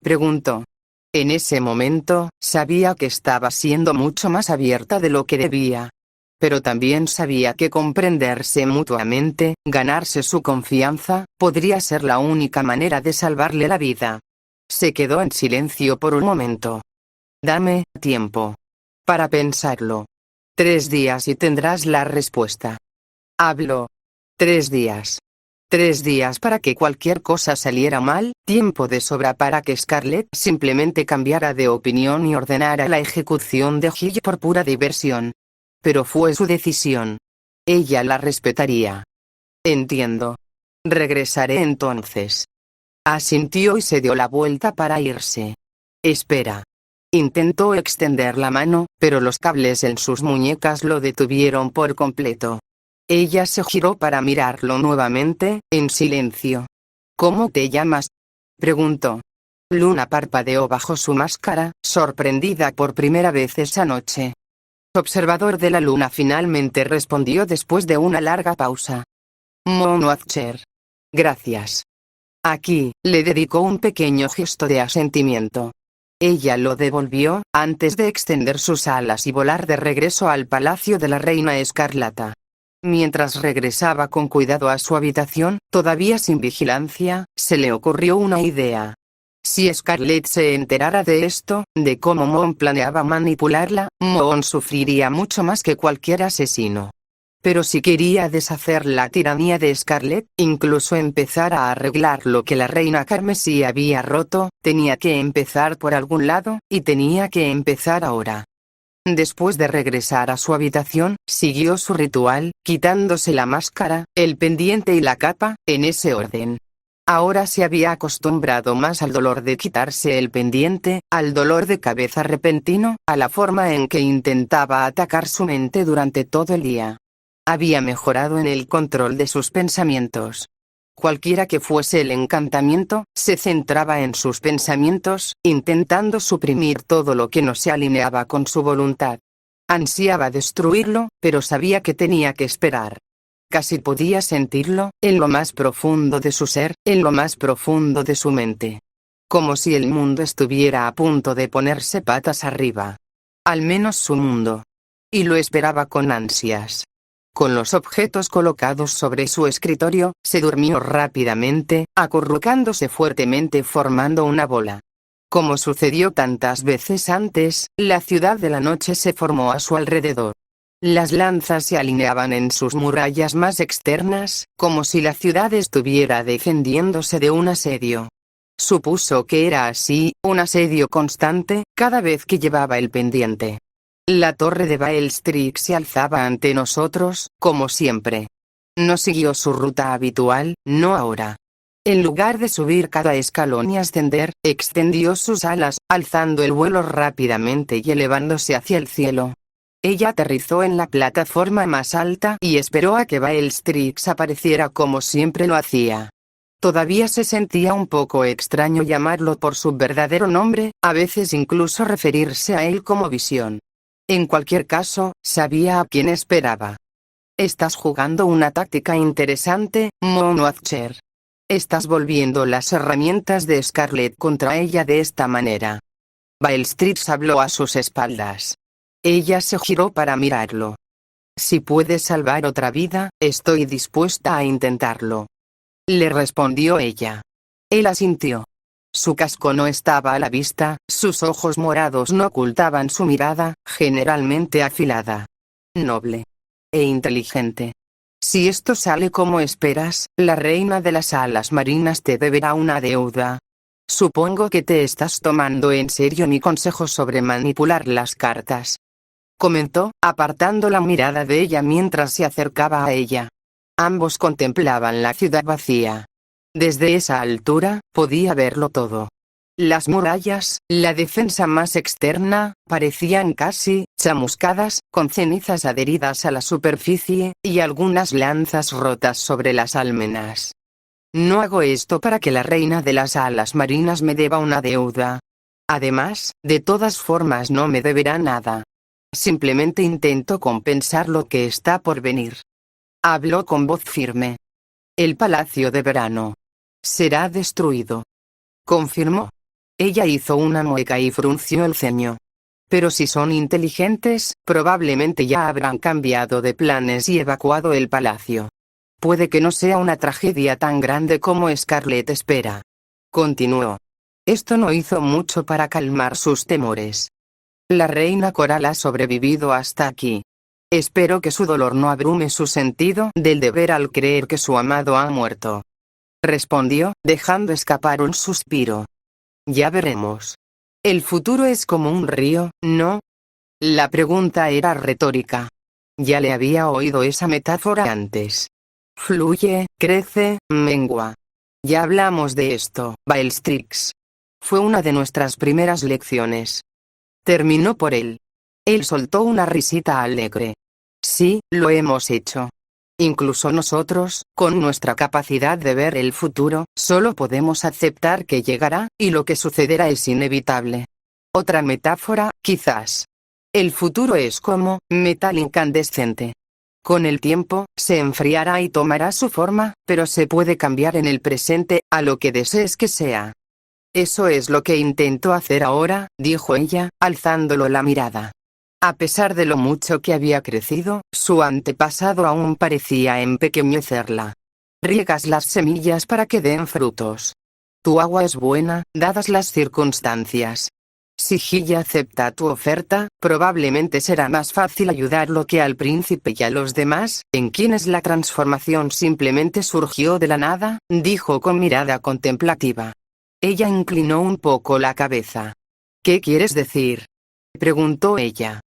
Speaker 1: Preguntó. En ese momento, sabía que estaba siendo mucho más abierta de lo que debía. Pero también sabía que comprenderse mutuamente, ganarse su confianza, podría ser la única manera de salvarle la vida. Se quedó en silencio por un momento. Dame tiempo para pensarlo. 3 días y tendrás la respuesta. Habló. 3 días. 3 días para que cualquier cosa saliera mal, tiempo de sobra para que Scarlett simplemente cambiara de opinión y ordenara la ejecución de Jill por pura diversión. Pero fue su decisión. Ella la respetaría. Entiendo. Regresaré entonces. Asintió y se dio la vuelta para irse. Espera. Intentó extender la mano, pero los cables en sus muñecas lo detuvieron por completo. Ella se giró para mirarlo nuevamente, en silencio. ¿Cómo te llamas? Preguntó. Luna parpadeó bajo su máscara, sorprendida por primera vez esa noche. Observador de la luna finalmente respondió después de una larga pausa. Monwatcher. Gracias. Aquí, le dedicó un pequeño gesto de asentimiento. Ella lo devolvió, antes de extender sus alas y volar de regreso al palacio de la reina Escarlata. Mientras regresaba con cuidado a su habitación, todavía sin vigilancia, se le ocurrió una idea. Si Scarlett se enterara de esto, de cómo Mon planeaba manipularla, Mon sufriría mucho más que cualquier asesino. Pero si quería deshacer la tiranía de Scarlett, incluso empezar a arreglar lo que la reina Carmesí había roto, tenía que empezar por algún lado, y tenía que empezar ahora. Después de regresar a su habitación, siguió su ritual, quitándose la máscara, el pendiente y la capa, en ese orden. Ahora se había acostumbrado más al dolor de quitarse el pendiente, al dolor de cabeza repentino, a la forma en que intentaba atacar su mente durante todo el día. Había mejorado en el control de sus pensamientos. Cualquiera que fuese el encantamiento, se centraba en sus pensamientos, intentando suprimir todo lo que no se alineaba con su voluntad. Ansiaba destruirlo, pero sabía que tenía que esperar. Casi podía sentirlo, en lo más profundo de su ser, en lo más profundo de su mente. Como si el mundo estuviera a punto de ponerse patas arriba. Al menos su mundo. Y lo esperaba con ansias. Con los objetos colocados sobre su escritorio, se durmió rápidamente, acurrucándose fuertemente formando una bola. Como sucedió tantas veces antes, la ciudad de la noche se formó a su alrededor. Las lanzas se alineaban en sus murallas más externas, como si la ciudad estuviera defendiéndose de un asedio. Supuso que era así, un asedio constante, cada vez que llevaba el pendiente. La torre de Baelstrix se alzaba ante nosotros, como siempre. No siguió su ruta habitual, no ahora. En lugar de subir cada escalón y ascender, extendió sus alas, alzando el vuelo rápidamente y elevándose hacia el cielo. Ella aterrizó en la plataforma más alta y esperó a que Bellatrix apareciera como siempre lo hacía. Todavía se sentía un poco extraño llamarlo por su verdadero nombre, a veces incluso referirse a él como Visión. En cualquier caso, sabía a quién esperaba. Estás jugando una táctica interesante, Moon Watcher. Estás volviendo las herramientas de Scarlet contra ella de esta manera. Bellatrix habló a sus espaldas. Ella se giró para mirarlo. Si puedes salvar otra vida, estoy dispuesta a intentarlo. Le respondió ella. Él asintió. Su casco no estaba a la vista, sus ojos morados no ocultaban su mirada, generalmente afilada. Noble. E inteligente. Si esto sale como esperas, la reina de las alas marinas te deberá una deuda. Supongo que te estás tomando en serio mi consejo sobre manipular las cartas. Comentó, apartando la mirada de ella mientras se acercaba a ella. Ambos contemplaban la ciudad vacía. Desde esa altura, podía verlo todo. Las murallas, la defensa más externa, parecían casi chamuscadas, con cenizas adheridas a la superficie, y algunas lanzas rotas sobre las almenas. No hago esto para que la reina de las alas marinas me deba una deuda. Además, de todas formas no me deberá nada. Simplemente intento compensar lo que está por venir. Habló con voz firme. El palacio de verano será destruido. Confirmó. Ella hizo una mueca y frunció el ceño. Pero si son inteligentes, probablemente ya habrán cambiado de planes y evacuado el palacio. Puede que no sea una tragedia tan grande como Scarlet espera. Continuó. Esto no hizo mucho para calmar sus temores. La reina Coral ha sobrevivido hasta aquí. Espero que su dolor no abrume su sentido del deber al creer que su amado ha muerto. Respondió, dejando escapar un suspiro. Ya veremos. El futuro es como un río, ¿no? La pregunta era retórica. Ya le había oído esa metáfora antes. Fluye, crece, mengua. Ya hablamos de esto, Bellatrix. Fue una de nuestras primeras lecciones. Terminó por él. Él soltó una risita alegre. Sí, lo hemos hecho. Incluso nosotros, con nuestra capacidad de ver el futuro, solo podemos aceptar que llegará, y lo que sucederá es inevitable. Otra metáfora, quizás. El futuro es como metal incandescente. Con el tiempo, se enfriará y tomará su forma, pero se puede cambiar en el presente, a lo que desees que sea. Eso es lo que intento hacer ahora, dijo ella, alzándolo la mirada. A pesar de lo mucho que había crecido, su antepasado aún parecía empequeñecerla. Riegas las semillas para que den frutos. Tu agua es buena, dadas las circunstancias. Si Gilla acepta tu oferta, probablemente será más fácil ayudarlo que al príncipe y a los demás, en quienes la transformación simplemente surgió de la nada, dijo con mirada contemplativa. Ella inclinó un poco la cabeza. ¿Qué quieres decir?, preguntó ella.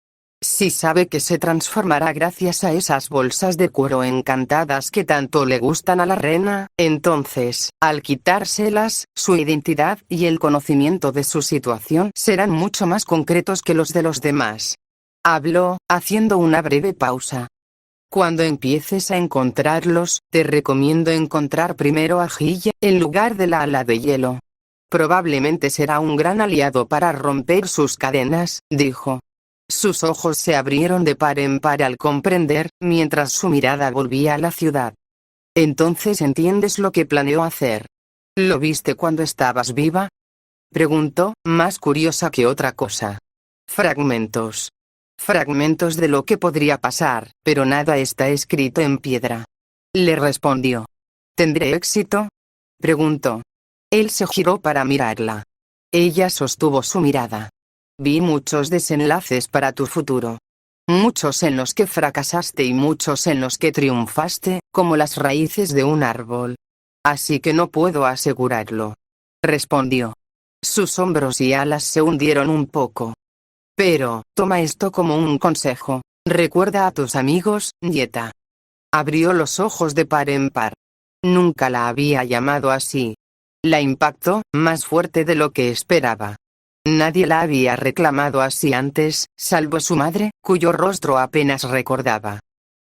Speaker 1: Si sabe que se transformará gracias a esas bolsas de cuero encantadas que tanto le gustan a la reina, entonces, al quitárselas, su identidad y el conocimiento de su situación serán mucho más concretos que los de los demás. Habló, haciendo una breve pausa. Cuando empieces a encontrarlos, te recomiendo encontrar primero a Gilla, en lugar de la ala de hielo. Probablemente será un gran aliado para romper sus cadenas, dijo. Sus ojos se abrieron de par en par al comprender, mientras su mirada volvía a la ciudad. ¿Entonces entiendes lo que planeó hacer? ¿Lo viste cuando estabas viva?, preguntó, más curiosa que otra cosa. Fragmentos. Fragmentos de lo que podría pasar, pero nada está escrito en piedra. Le respondió. ¿Tendré éxito?, preguntó. Él se giró para mirarla. Ella sostuvo su mirada. Vi muchos desenlaces para tu futuro. Muchos en los que fracasaste y muchos en los que triunfaste, como las raíces de un árbol. Así que no puedo asegurarlo, respondió. Sus hombros y alas se hundieron un poco. Pero, toma esto como un consejo. Recuerda a tus amigos, nieta. Abrió los ojos de par en par. Nunca la había llamado así. La impactó, más fuerte de lo que esperaba. Nadie la había reclamado así antes, salvo su madre, cuyo rostro apenas recordaba.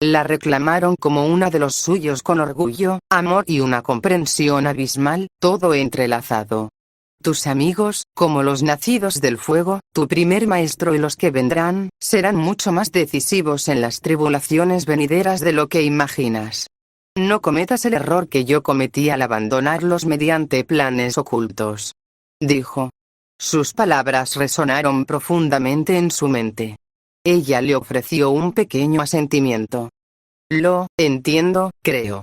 Speaker 1: La reclamaron como una de los suyos con orgullo, amor y una comprensión abismal, todo entrelazado. Tus amigos, como los nacidos del fuego, tu primer maestro y los que vendrán, serán mucho más decisivos en las tribulaciones venideras de lo que imaginas. No cometas el error que yo cometí al abandonarlos mediante planes ocultos. Dijo. Sus palabras resonaron profundamente en su mente. Ella le ofreció un pequeño asentimiento. Lo entiendo, creo.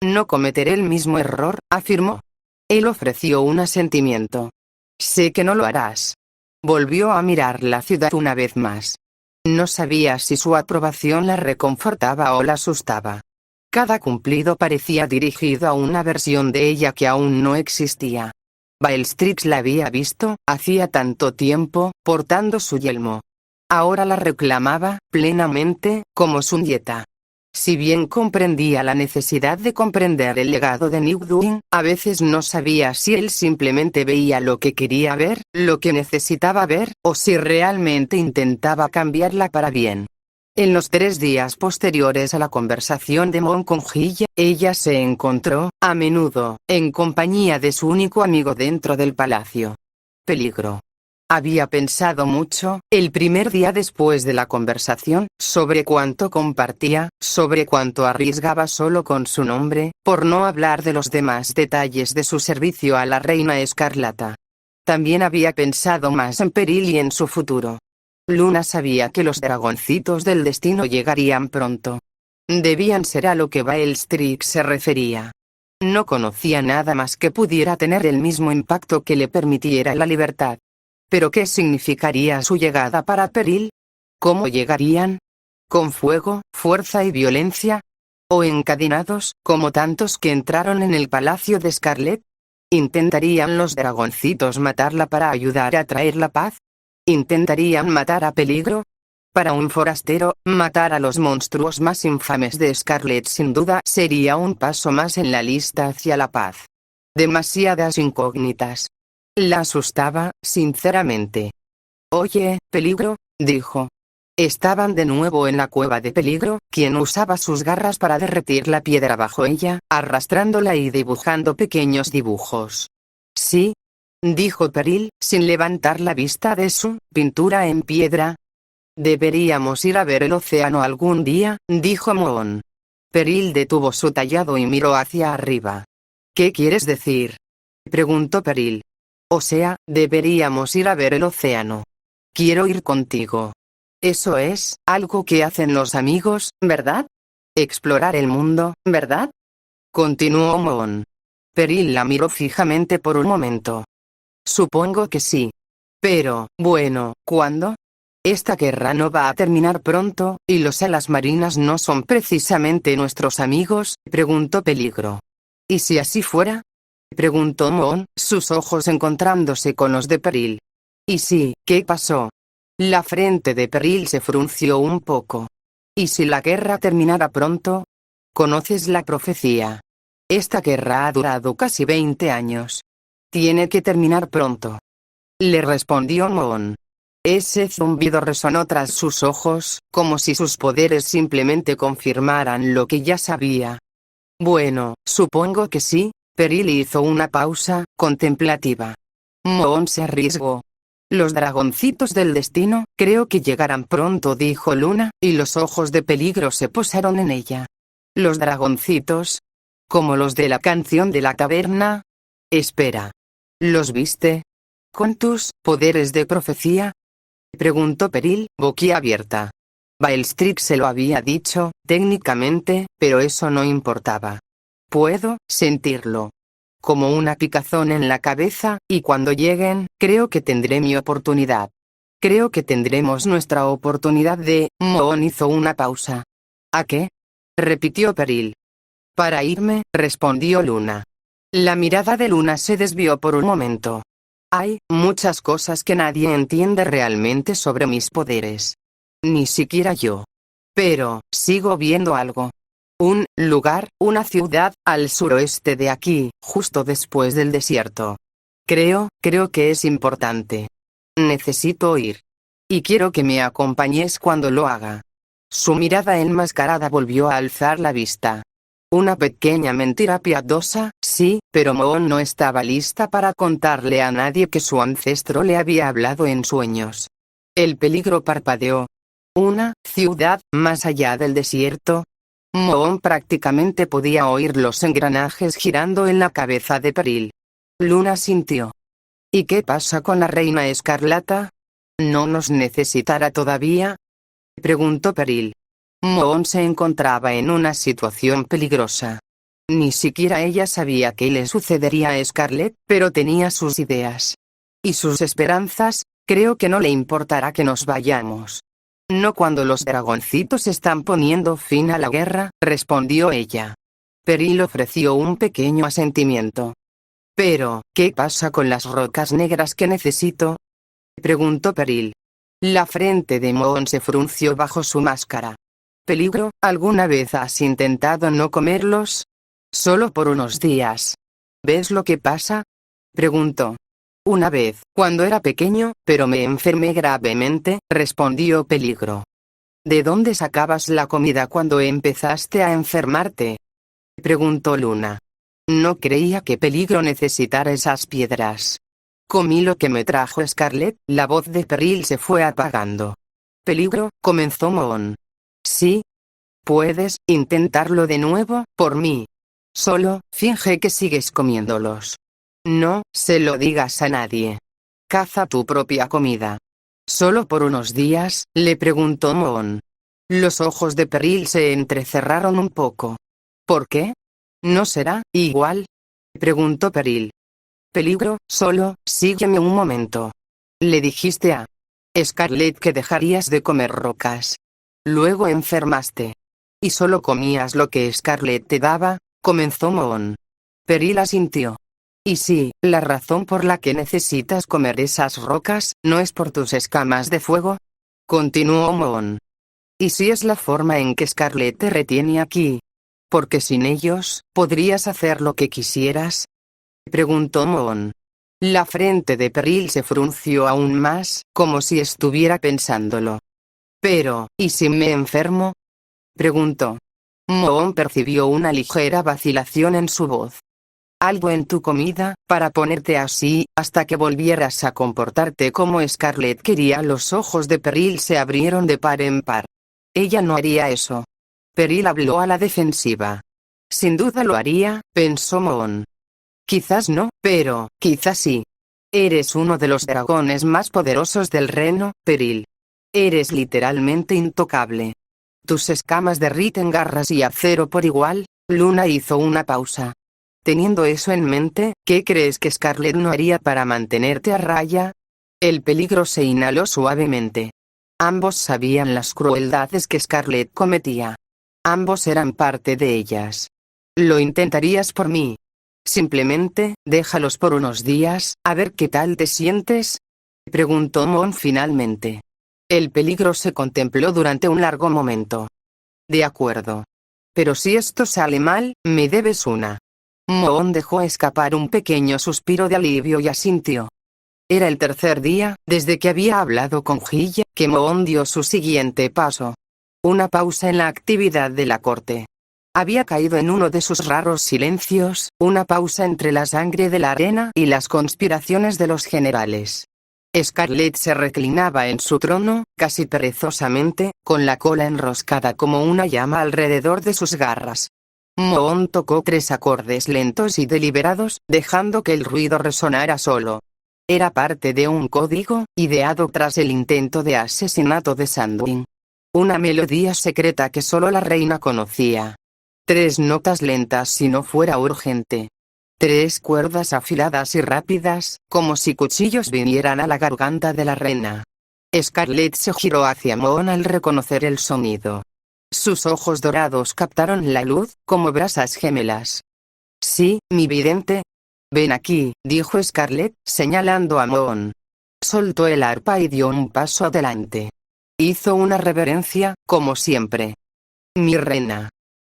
Speaker 1: No cometeré el mismo error, afirmó. Él ofreció un asentimiento. Sé que no lo harás. Volvió a mirar la ciudad una vez más. No sabía si su aprobación la reconfortaba o la asustaba. Cada cumplido parecía dirigido a una versión de ella que aún no existía. Bellatrix la había visto, hacía tanto tiempo, portando su yelmo. Ahora la reclamaba, plenamente, como su nieta. Si bien comprendía la necesidad de comprender el legado de Newdwyn, a veces no sabía si él simplemente veía lo que quería ver, lo que necesitaba ver, o si realmente intentaba cambiarla para bien. En los 3 días posteriores a la conversación de Mon con Gilla, ella se encontró, a menudo, en compañía de su único amigo dentro del palacio. Peligro. Había pensado mucho, el primer día después de la conversación, sobre cuánto compartía, sobre cuánto arriesgaba solo con su nombre, por no hablar de los demás detalles de su servicio a la Reina Escarlata. También había pensado más en Peril y en su futuro. Luna sabía que los dragoncitos del destino llegarían pronto. Debían ser a lo que Bellatrix se refería. No conocía nada más que pudiera tener el mismo impacto que le permitiera la libertad. ¿Pero qué significaría su llegada para Peril? ¿Cómo llegarían? ¿Con fuego, fuerza y violencia? ¿O encadenados, como tantos que entraron en el palacio de Scarlet? ¿Intentarían los dragoncitos matarla para ayudar a traer la paz? ¿Intentarían matar a Peligro? Para un forastero, matar a los monstruos más infames de Scarlet sin duda sería un paso más en la lista hacia la paz. Demasiadas incógnitas. La asustaba, sinceramente. Oye, Peligro, dijo. Estaban de nuevo en la cueva de Peligro, quien usaba sus garras para derretir la piedra bajo ella, arrastrándola y dibujando pequeños dibujos. Sí, dijo Peril, sin levantar la vista de su pintura en piedra. Deberíamos ir a ver el océano algún día, dijo Moon. Peril detuvo su tallado y miró hacia arriba. ¿Qué quieres decir? Preguntó Peril. O sea, deberíamos ir a ver el océano. Quiero ir contigo. Eso es algo que hacen los amigos, ¿verdad? Explorar el mundo, ¿verdad? Continuó Moon. Peril la miró fijamente por un momento. Supongo que sí. Pero, bueno, ¿cuándo? Esta guerra no va a terminar pronto, y los alas marinas no son precisamente nuestros amigos, preguntó Peligro. ¿Y si así fuera? Preguntó Moon, sus ojos encontrándose con los de Peril. ¿Y si, qué pasó? La frente de Peril se frunció un poco. ¿Y si la guerra terminara pronto? ¿Conoces la profecía? Esta guerra ha durado casi 20 años. Tiene que terminar pronto. Le respondió Moon. Ese zumbido resonó tras sus ojos, como si sus poderes simplemente confirmaran lo que ya sabía. Bueno, supongo que sí. Peril hizo una pausa, contemplativa. Moon se arriesgó. Los dragoncitos del destino, creo que llegarán pronto, dijo Luna, y los ojos de Peligro se posaron en ella. ¿Los dragoncitos? ¿Como los de la canción de la taberna? Espera. ¿Los viste? ¿Con tus poderes de profecía? Preguntó Peril, boquiabierta. Bellatrix se lo había dicho, técnicamente, pero eso no importaba. Puedo sentirlo. Como una picazón en la cabeza, y cuando lleguen, creo que tendré mi oportunidad. Creo que tendremos nuestra oportunidad de... Moon hizo una pausa. ¿A qué? Repitió Peril. Para irme, respondió Luna. La mirada de Luna se desvió por un momento. Hay muchas cosas que nadie entiende realmente sobre mis poderes. Ni siquiera yo. Pero, sigo viendo algo. Un lugar, una ciudad, al suroeste de aquí, justo después del desierto. Creo que es importante. Necesito ir. Y quiero que me acompañes cuando lo haga. Su mirada enmascarada volvió a alzar la vista. Una pequeña mentira piadosa, sí, pero Moon no estaba lista para contarle a nadie que su ancestro le había hablado en sueños. El peligro parpadeó. ¿Una ciudad más allá del desierto? Moon prácticamente podía oír los engranajes girando en la cabeza de Peril. Luna sintió. ¿Y qué pasa con la reina escarlata? ¿No nos necesitará todavía?, preguntó Peril. Moon se encontraba en una situación peligrosa. Ni siquiera ella sabía qué le sucedería a Scarlett, pero tenía sus ideas. Y sus esperanzas. Creo que no le importará que nos vayamos. No cuando los dragoncitos están poniendo fin a la guerra, respondió ella. Peril ofreció un pequeño asentimiento. Pero, ¿qué pasa con las rocas negras que necesito?, preguntó Peril. La frente de Moon se frunció bajo su máscara. ¿Peligro? ¿Alguna vez has intentado no comerlos? Solo por unos días. ¿Ves lo que pasa?, preguntó. Una vez, cuando era pequeño, pero me enfermé gravemente, respondió Peligro. ¿De dónde sacabas la comida cuando empezaste a enfermarte?, preguntó Luna. No creía que Peligro necesitara esas piedras. Comí lo que me trajo Scarlett. La voz de Peril se fue apagando. Peligro, comenzó Moon. Sí. Puedes intentarlo de nuevo, por mí. Solo, finge que sigues comiéndolos. No se lo digas a nadie. Caza tu propia comida. ¿Solo por unos días?, le preguntó Moon. Los ojos de Peril se entrecerraron un poco. ¿Por qué? ¿No será igual?, preguntó Peril. Peligro, solo, sígueme un momento. Le dijiste a Scarlett que dejarías de comer rocas. Luego enfermaste. Y solo comías lo que Scarlett te daba, comenzó Moon. Peril asintió. Y sí, la razón por la que necesitas comer esas rocas, no es por tus escamas de fuego, continuó Moon. ¿Y si es la forma en que Scarlett te retiene aquí? Porque sin ellos, ¿podrías hacer lo que quisieras?, preguntó Moon. La frente de Peril se frunció aún más, como si estuviera pensándolo. Pero, ¿y si me enfermo?, preguntó. Moon percibió una ligera vacilación en su voz. Algo en tu comida, para ponerte así, hasta que volvieras a comportarte como Scarlett quería. Los ojos de Peril se abrieron de par en par. Ella no haría eso. Peril habló a la defensiva. Sin duda lo haría, pensó Moon. Quizás no, pero, quizás sí. Eres uno de los dragones más poderosos del reino, Peril. Eres literalmente intocable. Tus escamas derriten garras y acero por igual. Luna hizo una pausa. Teniendo eso en mente, ¿qué crees que Scarlett no haría para mantenerte a raya? El peligro se inhaló suavemente. Ambos sabían las crueldades que Scarlett cometía. Ambos eran parte de ellas. ¿Lo intentarías por mí? Simplemente, déjalos por unos días, a ver qué tal te sientes, preguntó Moon finalmente. El peligro se contempló durante un largo momento. De acuerdo. Pero si esto sale mal, me debes una. Moon dejó escapar un pequeño suspiro de alivio y asintió. Era el tercer día, desde que había hablado con Gilla, que Moon dio su siguiente paso. Una pausa en la actividad de la corte. Había caído en uno de sus raros silencios, una pausa entre la sangre de la arena y las conspiraciones de los generales. Scarlett se reclinaba en su trono, casi perezosamente, con la cola enroscada como una llama alrededor de sus garras. Moon tocó 3 acordes lentos y deliberados, dejando que el ruido resonara solo. Era parte de un código, ideado tras el intento de asesinato de Sandwin. Una melodía secreta que solo la reina conocía. 3 notas lentas si no fuera urgente. 3 cuerdas afiladas y rápidas, como si cuchillos vinieran a la garganta de la reina. Scarlett se giró hacia Moon al reconocer el sonido. Sus ojos dorados captaron la luz, como brasas gemelas. Sí, mi vidente. Ven aquí, dijo Scarlett, señalando a Moon. Soltó el arpa y dio un paso adelante. Hizo una reverencia, como siempre. Mi reina.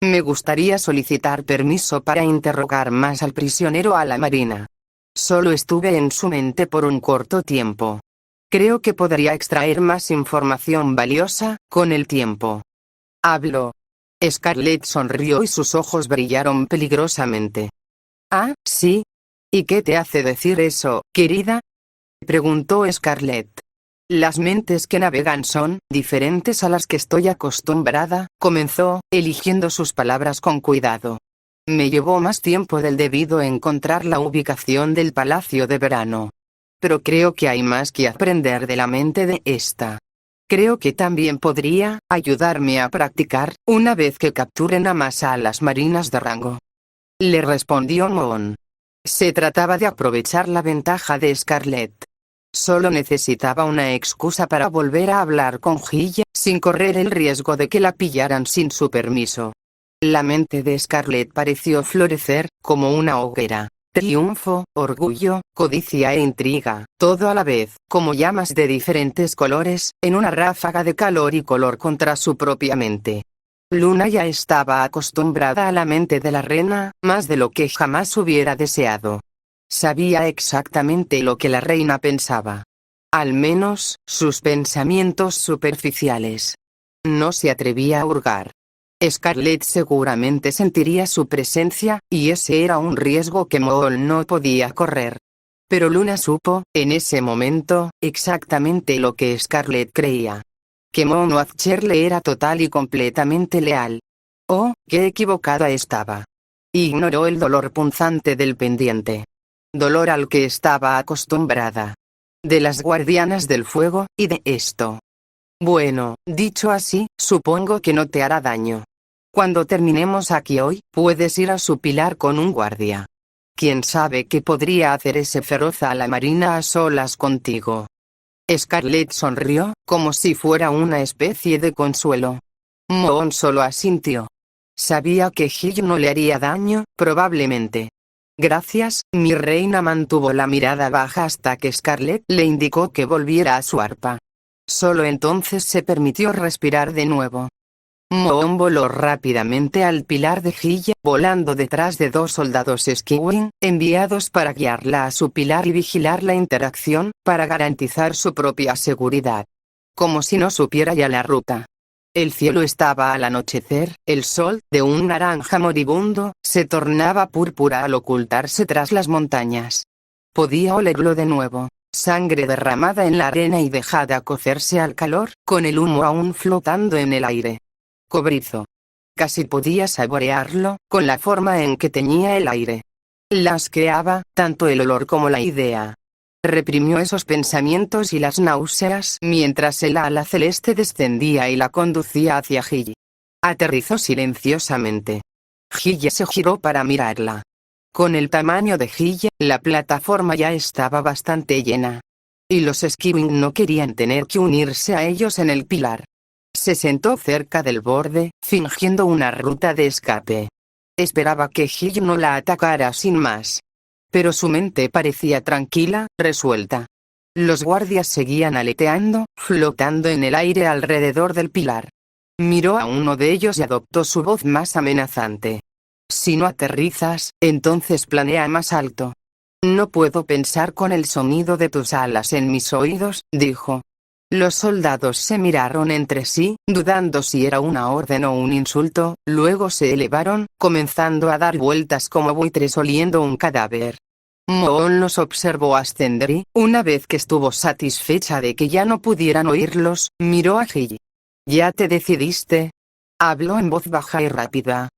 Speaker 1: Me gustaría solicitar permiso para interrogar más al prisionero a la marina. Solo estuve en su mente por un corto tiempo. Creo que podría extraer más información valiosa con el tiempo. Habló. Scarlett sonrió y sus ojos brillaron peligrosamente. Ah, sí. ¿Y qué te hace decir eso, querida? Preguntó Scarlett. Las mentes que navegan son diferentes a las que estoy acostumbrada, comenzó, eligiendo sus palabras con cuidado. Me llevó más tiempo del debido encontrar la ubicación del Palacio de Verano. Pero creo que hay más que aprender de la mente de esta. Creo que también podría ayudarme a practicar, una vez que capturen a más a las marinas de rango. Le respondió Moon. Se trataba de aprovechar la ventaja de Scarlett. Solo necesitaba una excusa para volver a hablar con Gilla, sin correr el riesgo de que la pillaran sin su permiso. La mente de Scarlett pareció florecer, como una hoguera. Triunfo, orgullo, codicia e intriga, todo a la vez, como llamas de diferentes colores, en una ráfaga de calor y color contra su propia mente. Luna ya estaba acostumbrada a la mente de la reina, más de lo que jamás hubiera deseado. Sabía exactamente lo que la reina pensaba. Al menos, sus pensamientos superficiales. No se atrevía a hurgar. Scarlett seguramente sentiría su presencia, y ese era un riesgo que Moon no podía correr. Pero Luna supo, en ese momento, exactamente lo que Scarlett creía. Que Moon Watcher le era total y completamente leal. Oh, qué equivocada estaba. Ignoró el dolor punzante del pendiente. Dolor al que estaba acostumbrada. De las guardianas del fuego, y de esto. Bueno, dicho así, supongo que no te hará daño. Cuando terminemos aquí hoy, puedes ir a su pilar con un guardia. ¿Quién sabe qué podría hacer ese feroz a la marina a solas contigo? Scarlett sonrió, como si fuera una especie de consuelo. Moon solo asintió. Sabía que Gil no le haría daño, probablemente. Gracias, mi reina. Mantuvo la mirada baja hasta que Scarlett le indicó que volviera a su arpa. Solo entonces se permitió respirar de nuevo. Moon voló rápidamente al pilar de Gilla, volando detrás de 2 soldados Skywing, enviados para guiarla a su pilar y vigilar la interacción, para garantizar su propia seguridad. Como si no supiera ya la ruta. El cielo estaba al anochecer, el sol, de un naranja moribundo, se tornaba púrpura al ocultarse tras las montañas. Podía olerlo de nuevo. Sangre derramada en la arena y dejada cocerse al calor, con el humo aún flotando en el aire. Cobrizo. Casi podía saborearlo, con la forma en que teñía el aire. La asqueaba, tanto el olor como la idea. Reprimió esos pensamientos y las náuseas mientras el ala celeste descendía y la conducía hacia Gilla. Aterrizó silenciosamente. Gilla se giró para mirarla. Con el tamaño de Gilla, la plataforma ya estaba bastante llena. Y los Skywing no querían tener que unirse a ellos en el pilar. Se sentó cerca del borde, fingiendo una ruta de escape. Esperaba que Gilla no la atacara sin más. Pero su mente parecía tranquila, resuelta. Los guardias seguían aleteando, flotando en el aire alrededor del pilar. Miró a uno de ellos y adoptó su voz más amenazante. Si no aterrizas, entonces planea más alto. No puedo pensar con el sonido de tus alas en mis oídos, dijo. Los soldados se miraron entre sí, dudando si era una orden o un insulto, luego se elevaron, comenzando a dar vueltas como buitres oliendo un cadáver. Moon los observó ascender y, una vez que estuvo satisfecha de que ya no pudieran oírlos, miró a Gilla. ¿Ya te decidiste? Habló en voz baja y rápida.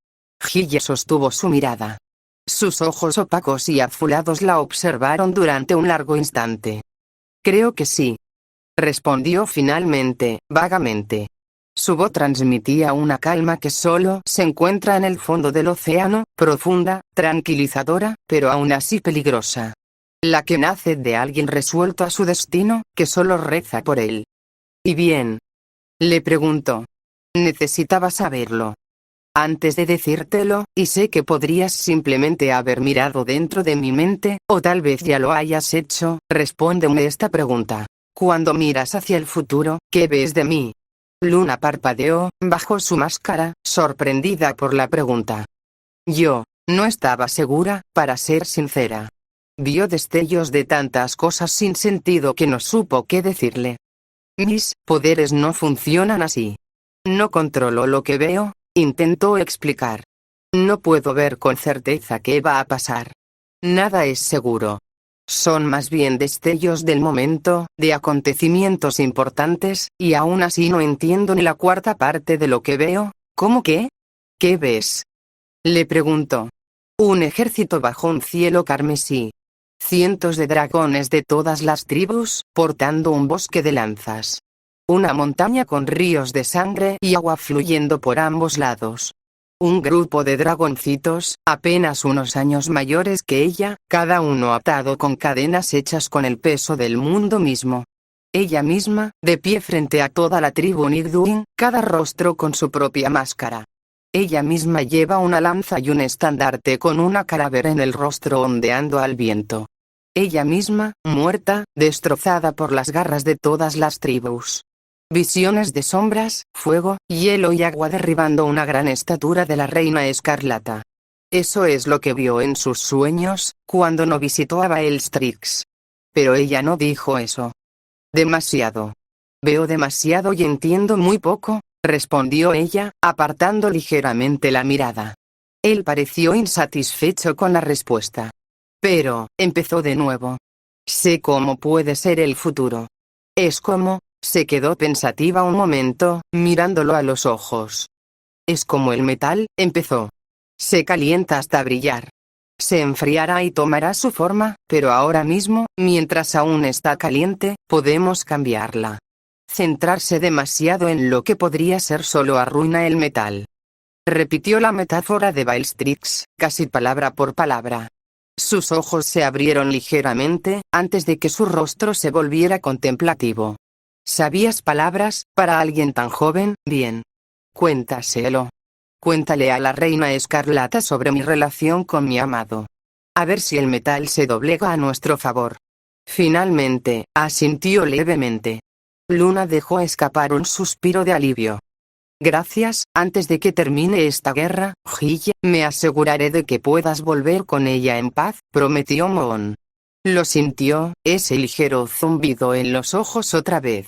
Speaker 1: Gilla sostuvo su mirada. Sus ojos opacos y azulados la observaron durante un largo instante. Creo que sí. Respondió finalmente, vagamente. Su voz transmitía una calma que solo se encuentra en el fondo del océano, profunda, tranquilizadora, pero aún así peligrosa. La que nace de alguien resuelto a su destino, que solo reza por él. ¿Y bien? Le preguntó. Necesitaba saberlo. Antes de decírtelo, y sé que podrías simplemente haber mirado dentro de mi mente, o tal vez ya lo hayas hecho, respóndeme esta pregunta. Cuando miras hacia el futuro, ¿qué ves de mí? Luna parpadeó, bajó su máscara, sorprendida por la pregunta. Yo no estaba segura, para ser sincera. Vio destellos de tantas cosas sin sentido que no supo qué decirle. Mis poderes no funcionan así. No controlo lo que veo, intentó explicar. No puedo ver con certeza qué va a pasar. Nada es seguro. Son más bien destellos del momento, de acontecimientos importantes, y aún así no entiendo ni la cuarta parte de lo que veo. ¿Cómo qué? ¿Qué ves? Le preguntó. Un ejército bajo un cielo carmesí. Cientos de dragones de todas las tribus, portando un bosque de lanzas. Una montaña con ríos de sangre y agua fluyendo por ambos lados. Un grupo de dragoncitos, apenas unos años mayores que ella, cada uno atado con cadenas hechas con el peso del mundo mismo. Ella misma, de pie frente a toda la tribu Nigduin, cada rostro con su propia máscara. Ella misma lleva una lanza y un estandarte con una calavera en el rostro ondeando al viento. Ella misma, muerta, destrozada por las garras de todas las tribus. Visiones de sombras, fuego, hielo y agua derribando una gran estatua de la reina escarlata. Eso es lo que vio en sus sueños, cuando no visitó a Bellatrix. Pero ella no dijo eso. Demasiado. Veo demasiado y entiendo muy poco, respondió ella, apartando ligeramente la mirada. Él pareció insatisfecho con la respuesta. Pero, empezó de nuevo. Sé cómo puede ser el futuro. Es como, se quedó pensativa un momento, mirándolo a los ojos. Es como el metal, empezó. Se calienta hasta brillar. Se enfriará y tomará su forma, pero ahora mismo, mientras aún está caliente, podemos cambiarla. Centrarse demasiado en lo que podría ser solo arruina el metal. Repitió la metáfora de Bellatrix, casi palabra por palabra. Sus ojos se abrieron ligeramente, antes de que su rostro se volviera contemplativo. ¿Sabías palabras, para alguien tan joven? Bien. Cuéntaselo. Cuéntale a la reina escarlata sobre mi relación con mi amado. A ver si el metal se doblega a nuestro favor. Finalmente, asintió levemente. Luna dejó escapar un suspiro de alivio. Gracias, antes de que termine esta guerra, Gille, me aseguraré de que puedas volver con ella en paz, prometió Moon. Lo sintió, ese ligero zumbido en los ojos otra vez.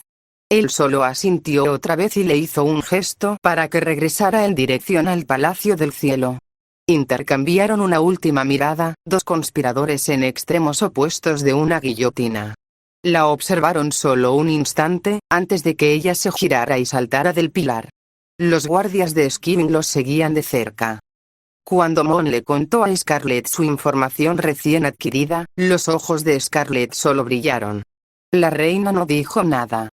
Speaker 1: Él solo asintió otra vez y le hizo un gesto para que regresara en dirección al Palacio del Cielo. Intercambiaron una última mirada, dos conspiradores en extremos opuestos de una guillotina. La observaron solo un instante, antes de que ella se girara y saltara del pilar. Los guardias de Skiving los seguían de cerca. Cuando Mon le contó a Scarlett su información recién adquirida, los ojos de Scarlett solo brillaron. La reina no dijo nada.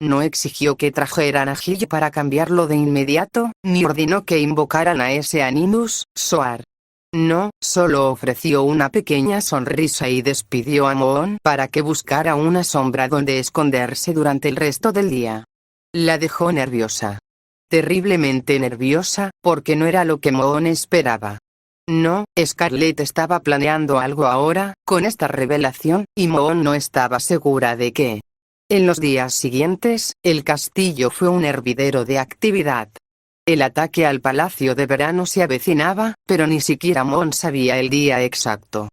Speaker 1: No exigió que trajeran a Gille para cambiarlo de inmediato, ni ordenó que invocaran a ese Animus, Soar. No, solo ofreció una pequeña sonrisa y despidió a Moon para que buscara una sombra donde esconderse durante el resto del día. La dejó nerviosa. Terriblemente nerviosa, porque no era lo que Moon esperaba. No, Scarlett estaba planeando algo ahora, con esta revelación, y Moon no estaba segura de qué. En los días siguientes, el castillo fue un hervidero de actividad. El ataque al palacio de verano se avecinaba, pero ni siquiera Mon sabía el día exacto.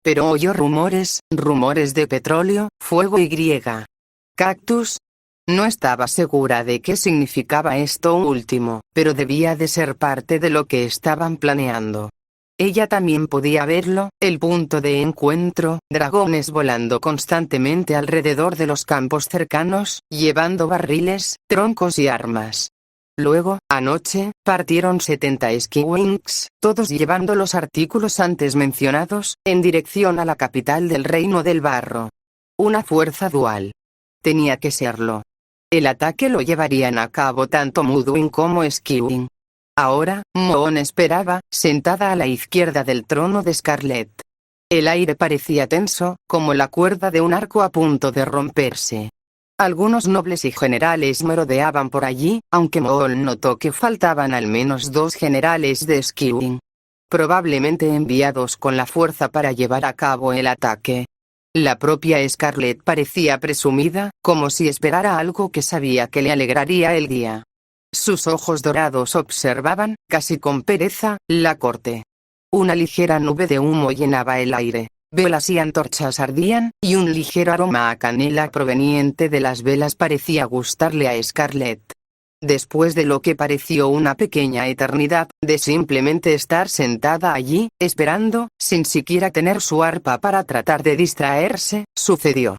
Speaker 1: Pero oyó rumores de petróleo, fuego y griega. Cactus. No estaba segura de qué significaba esto último, pero debía de ser parte de lo que estaban planeando. Ella también podía verlo, el punto de encuentro, dragones volando constantemente alrededor de los campos cercanos, llevando barriles, troncos y armas. Luego, anoche, partieron 70 Skywings, todos llevando los artículos antes mencionados, en dirección a la capital del Reino del Barro. Una fuerza dual. Tenía que serlo. El ataque lo llevarían a cabo tanto Mudwin como Skywing. Ahora, Moon esperaba, sentada a la izquierda del trono de Scarlett. El aire parecía tenso, como la cuerda de un arco a punto de romperse. Algunos nobles y generales merodeaban por allí, aunque Moon notó que faltaban al menos 2 generales de Skywing. Probablemente enviados con la fuerza para llevar a cabo el ataque. La propia Scarlett parecía presumida, como si esperara algo que sabía que le alegraría el día. Sus ojos dorados observaban, casi con pereza, la corte. Una ligera nube de humo llenaba el aire. Velas y antorchas ardían, y un ligero aroma a canela proveniente de las velas parecía gustarle a Scarlett. Después de lo que pareció una pequeña eternidad, de simplemente estar sentada allí, esperando, sin siquiera tener su arpa para tratar de distraerse, sucedió.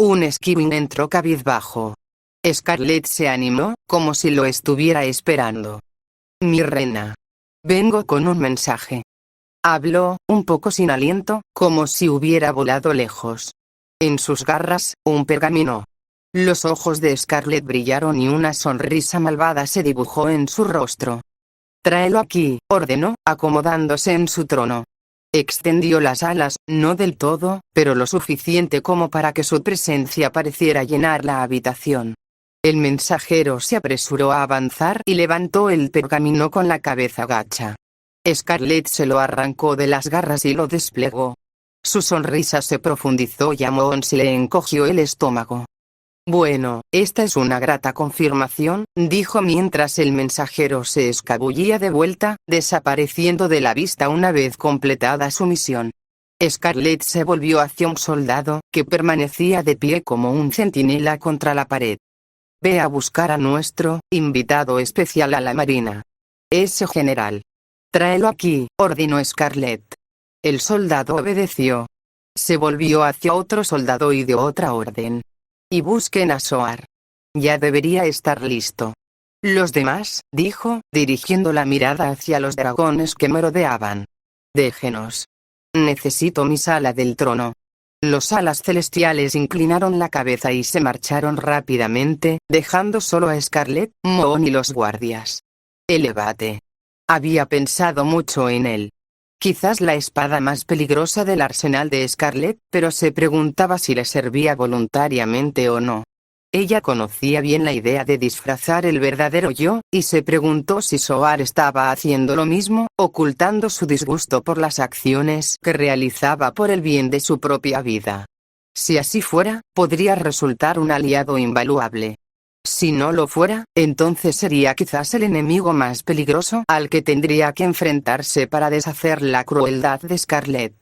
Speaker 1: Un Skiving entró cabizbajo. Scarlett se animó, como si lo estuviera esperando. «Mi reina. Vengo con un mensaje». Habló, un poco sin aliento, como si hubiera volado lejos. En sus garras, un pergamino. Los ojos de Scarlett brillaron y una sonrisa malvada se dibujó en su rostro. «Tráelo aquí», ordenó, acomodándose en su trono. Extendió las alas, no del todo, pero lo suficiente como para que su presencia pareciera llenar la habitación. El mensajero se apresuró a avanzar y levantó el pergamino con la cabeza gacha. Scarlett se lo arrancó de las garras y lo desplegó. Su sonrisa se profundizó y a Mohon se le encogió el estómago. «Bueno, esta es una grata confirmación», dijo mientras el mensajero se escabullía de vuelta, desapareciendo de la vista una vez completada su misión. Scarlett se volvió hacia un soldado, que permanecía de pie como un centinela contra la pared. «Ve a buscar a nuestro invitado especial a la marina. Ese general. Tráelo aquí», ordenó Scarlett. El soldado obedeció. Se volvió hacia otro soldado y dio otra orden. «Y busquen a Soar. Ya debería estar listo». «Los demás», dijo, dirigiendo la mirada hacia los dragones que merodeaban. «Déjenos. Necesito mi sala del trono». Los alas celestiales inclinaron la cabeza y se marcharon rápidamente, dejando solo a Scarlett, Mohon y los guardias. «Elevate». Había pensado mucho en él. Quizás la espada más peligrosa del arsenal de Scarlett, pero se preguntaba si le servía voluntariamente o no. Ella conocía bien la idea de disfrazar el verdadero yo, y se preguntó si Soar estaba haciendo lo mismo, ocultando su disgusto por las acciones que realizaba por el bien de su propia vida. Si así fuera, podría resultar un aliado invaluable. Si no lo fuera, entonces sería quizás el enemigo más peligroso al que tendría que enfrentarse para deshacer la crueldad de Scarlett.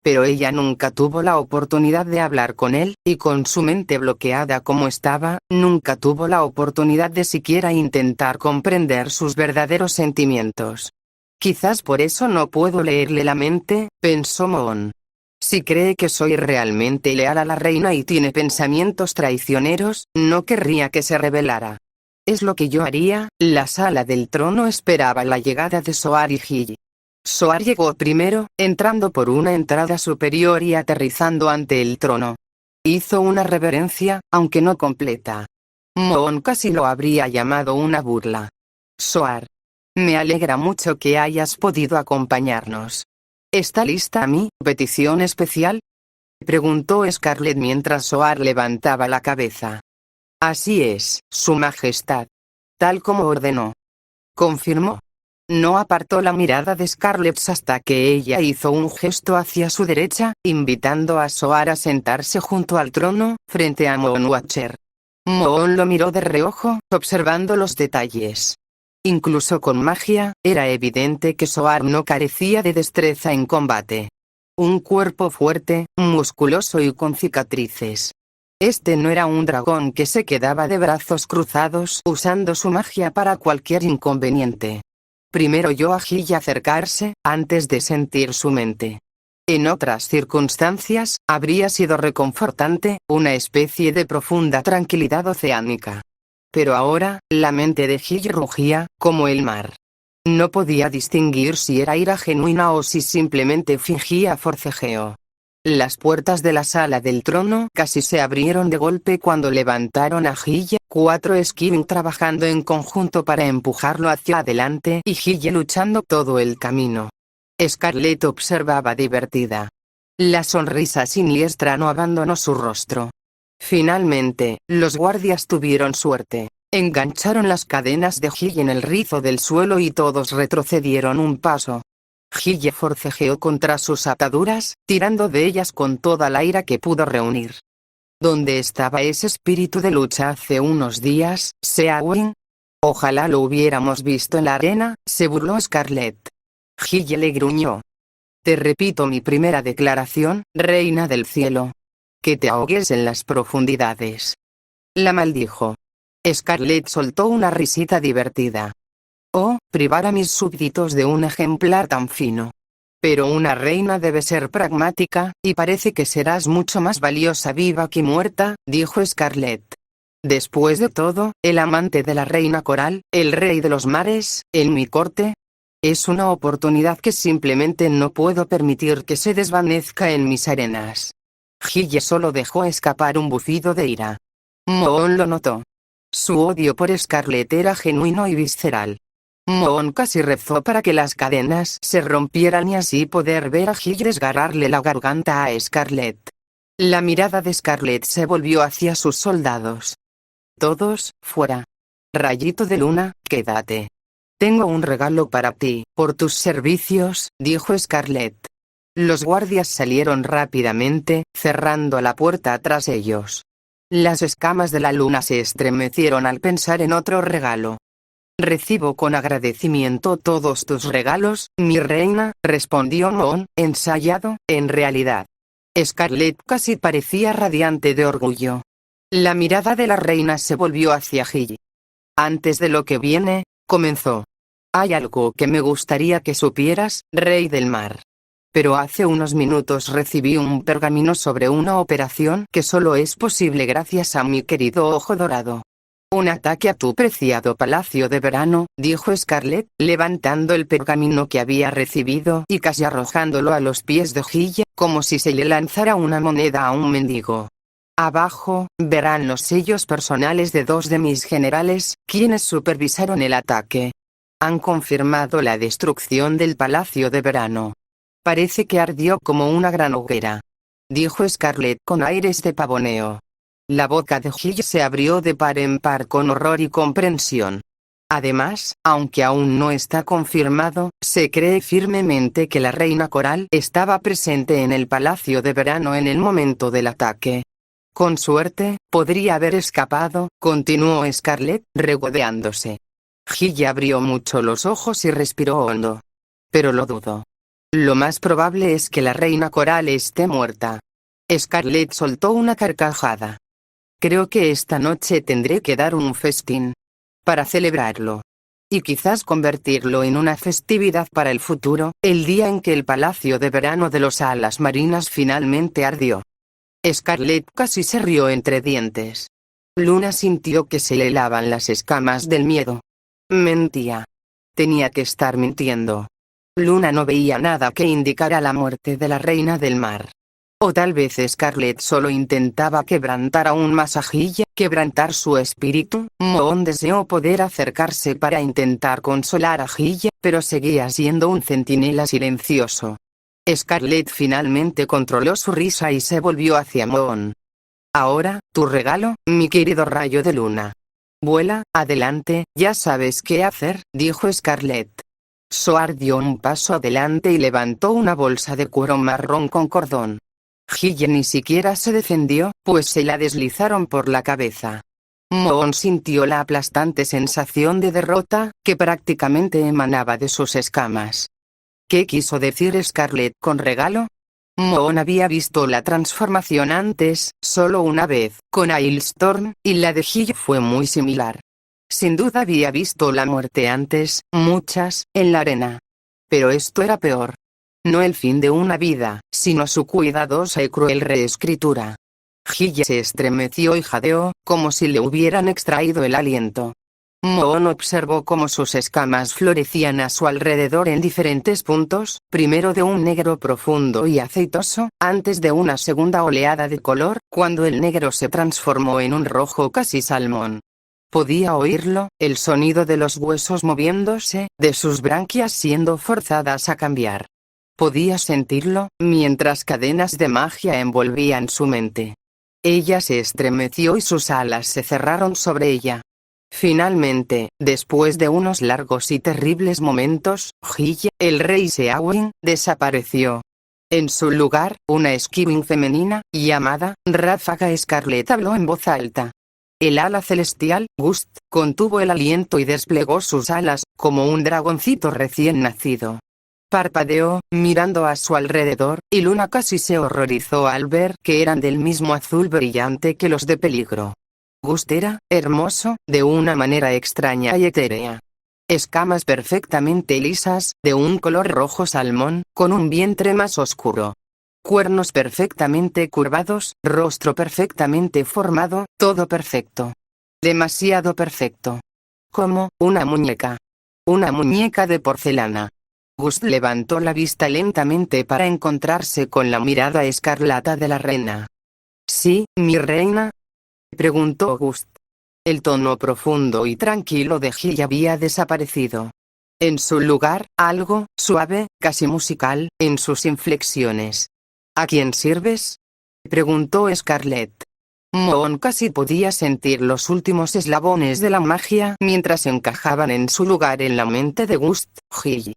Speaker 1: Pero ella nunca tuvo la oportunidad de hablar con él, y con su mente bloqueada como estaba, nunca tuvo la oportunidad de siquiera intentar comprender sus verdaderos sentimientos. «Quizás por eso no puedo leerle la mente», pensó Mohon. «Si cree que soy realmente leal a la reina y tiene pensamientos traicioneros, no querría que se revelara. Es lo que yo haría». La sala del trono esperaba la llegada de Soar y Hyji. Soar llegó primero, entrando por una entrada superior y aterrizando ante el trono. Hizo una reverencia, aunque no completa. Mohon casi lo habría llamado una burla. «Soar. Me alegra mucho que hayas podido acompañarnos. ¿Está lista mi petición especial?», preguntó Scarlett mientras Soar levantaba la cabeza. «Así es, Su Majestad. Tal como ordenó», confirmó. No apartó la mirada de Scarlett hasta que ella hizo un gesto hacia su derecha, invitando a Soar a sentarse junto al trono, frente a Mohon Watcher. Mohon lo miró de reojo, observando los detalles. Incluso con magia, era evidente que Soar no carecía de destreza en combate. Un cuerpo fuerte, musculoso y con cicatrices. Este no era un dragón que se quedaba de brazos cruzados usando su magia para cualquier inconveniente. Primero oyó a Hyji acercarse, antes de sentir su mente. En otras circunstancias, habría sido reconfortante, una especie de profunda tranquilidad oceánica. Pero ahora, la mente de Hyji rugía, como el mar. No podía distinguir si era ira genuina o si simplemente fingía forcejeo. Las puertas de la sala del trono casi se abrieron de golpe cuando levantaron a Hyji, 4 Skiving trabajando en conjunto para empujarlo hacia adelante y Hyji luchando todo el camino. Scarlett observaba divertida. La sonrisa siniestra no abandonó su rostro. Finalmente, los guardias tuvieron suerte. Engancharon las cadenas de Hyji en el rizo del suelo y todos retrocedieron un paso. Hyde forcejeó contra sus ataduras, tirando de ellas con toda la ira que pudo reunir. ¿Dónde estaba ese espíritu de lucha hace unos días, Seawyn? Ojalá lo hubiéramos visto en la arena, se burló Scarlett. Hyde le gruñó. Te repito mi primera declaración, reina del cielo. Que te ahogues en las profundidades. La maldijo. Scarlett soltó una risita divertida. Oh, privar a mis súbditos de un ejemplar tan fino. Pero una reina debe ser pragmática, y parece que serás mucho más valiosa viva que muerta, dijo Scarlett. Después de todo, el amante de la reina coral, el rey de los mares, en mi corte, es una oportunidad que simplemente no puedo permitir que se desvanezca en mis arenas. Hyde solo dejó escapar un bufido de ira. Moon lo notó. Su odio por Scarlett era genuino y visceral. Moon casi rezó para que las cadenas se rompieran y así poder ver a Hyde desgarrarle la garganta a Scarlett. La mirada de Scarlett se volvió hacia sus soldados. Todos, fuera. Rayito de luna, quédate. Tengo un regalo para ti, por tus servicios, dijo Scarlett. Los guardias salieron rápidamente, cerrando la puerta tras ellos. Las escamas de la luna se estremecieron al pensar en otro regalo. Recibo con agradecimiento todos tus regalos, mi reina, respondió Moon, ensayado, en realidad. Scarlett casi parecía radiante de orgullo. La mirada de la reina se volvió hacia Hyde. Antes de lo que viene, comenzó. Hay algo que me gustaría que supieras, rey del mar. Pero hace unos minutos recibí un pergamino sobre una operación que solo es posible gracias a mi querido ojo dorado. Un ataque a tu preciado palacio de verano, dijo Scarlett, levantando el pergamino que había recibido y casi arrojándolo a los pies de Hyde, como si se le lanzara una moneda a un mendigo. Abajo, verán los sellos personales de 2 de mis generales, quienes supervisaron el ataque. Han confirmado la destrucción del palacio de verano. Parece que ardió como una gran hoguera. Dijo Scarlett con aires de pavoneo. La boca de Hyde se abrió de par en par con horror y comprensión. Además, aunque aún no está confirmado, se cree firmemente que la reina coral estaba presente en el palacio de verano en el momento del ataque. Con suerte, podría haber escapado, continuó Scarlett, regodeándose. Hyde abrió mucho los ojos y respiró hondo. Pero lo dudo. Lo más probable es que la reina coral esté muerta. Scarlett soltó una carcajada. Creo que esta noche tendré que dar un festín. Para celebrarlo. Y quizás convertirlo en una festividad para el futuro, el día en que el palacio de verano de los alas marinas finalmente ardió. Scarlett casi se rió entre dientes. Luna sintió que se le helaban las escamas del miedo. Mentía. Tenía que estar mintiendo. Luna no veía nada que indicara la muerte de la reina del mar. O tal vez Scarlett solo intentaba quebrantar aún más a Hyde, quebrantar su espíritu. Moon deseó poder acercarse para intentar consolar a Hyde, pero seguía siendo un centinela silencioso. Scarlett finalmente controló su risa y se volvió hacia Moon. Ahora, tu regalo, mi querido rayo de luna. Vuela, adelante, ya sabes qué hacer, dijo Scarlett. Soar dio un paso adelante y levantó una bolsa de cuero marrón con cordón. Hyde ni siquiera se defendió, pues se la deslizaron por la cabeza. Moon sintió la aplastante sensación de derrota, que prácticamente emanaba de sus escamas. ¿Qué quiso decir Scarlett con regalo? Moon había visto la transformación antes, solo una vez, con Hailstorm, y la de Hyde fue muy similar. Sin duda había visto la muerte antes, muchas, en la arena. Pero esto era peor. No el fin de una vida, sino su cuidadosa y cruel reescritura. Hyde se estremeció y jadeó, como si le hubieran extraído el aliento. Moon observó cómo sus escamas florecían a su alrededor en diferentes puntos, primero de un negro profundo y aceitoso, antes de una segunda oleada de color, cuando el negro se transformó en un rojo casi salmón. Podía oírlo, el sonido de los huesos moviéndose, de sus branquias siendo forzadas a cambiar. Podía sentirlo, mientras cadenas de magia envolvían su mente. Ella se estremeció y sus alas se cerraron sobre ella. Finalmente, después de unos largos y terribles momentos, Hyye, el rey Seawin, desapareció. En su lugar, una Skywing femenina, llamada Ráfaga Scarlet, habló en voz alta. El ala celestial, Gust, contuvo el aliento y desplegó sus alas, como un dragoncito recién nacido. Parpadeó, mirando a su alrededor, y Luna casi se horrorizó al ver que eran del mismo azul brillante que los de Peligro. Gust era hermoso, de una manera extraña y etérea. Escamas perfectamente lisas, de un color rojo salmón, con un vientre más oscuro. Cuernos perfectamente curvados, rostro perfectamente formado, todo perfecto. Demasiado perfecto. Como una muñeca. Una muñeca de porcelana. Gust levantó la vista lentamente para encontrarse con la mirada escarlata de la reina. ¿Sí, mi reina?, preguntó Gust. El tono profundo y tranquilo de Hyye había desaparecido. En su lugar, algo suave, casi musical, en sus inflexiones. ¿A quién sirves?, preguntó Scarlett. Moon casi podía sentir los últimos eslabones de la magia mientras encajaban en su lugar en la mente de Gust. Hyye.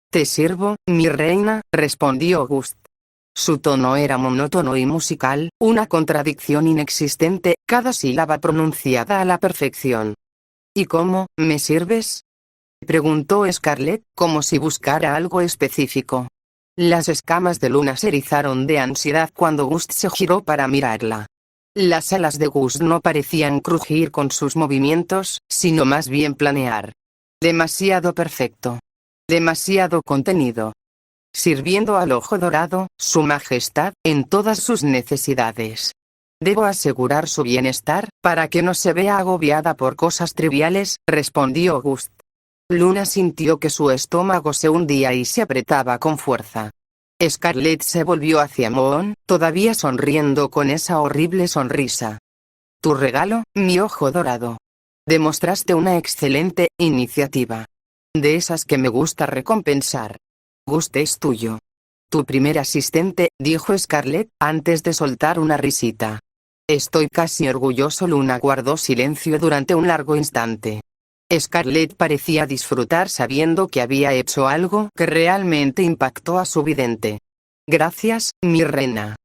Speaker 1: Te sirvo, mi reina, respondió Gust. Su tono era monótono y musical, una contradicción inexistente, cada sílaba pronunciada a la perfección. ¿Y cómo me sirves?, preguntó Scarlett, como si buscara algo específico. Las escamas de Luna se erizaron de ansiedad cuando Gust se giró para mirarla. Las alas de Gust no parecían crujir con sus movimientos, sino más bien planear. Demasiado perfecto. Demasiado contenido. Sirviendo al ojo dorado, su majestad, en todas sus necesidades. Debo asegurar su bienestar, para que no se vea agobiada por cosas triviales, respondió Gust. Luna sintió que su estómago se hundía y se apretaba con fuerza. Scarlett se volvió hacia Moon, todavía sonriendo con esa horrible sonrisa. Tu regalo, mi ojo dorado. Demostraste una excelente iniciativa. De esas que me gusta recompensar. Gust es tuyo. Tu primer asistente, dijo Scarlett, antes de soltar una risita. Estoy casi orgulloso. Luna guardó silencio durante un largo instante. Scarlett parecía disfrutar sabiendo que había hecho algo que realmente impactó a su vidente. Gracias, mi reina.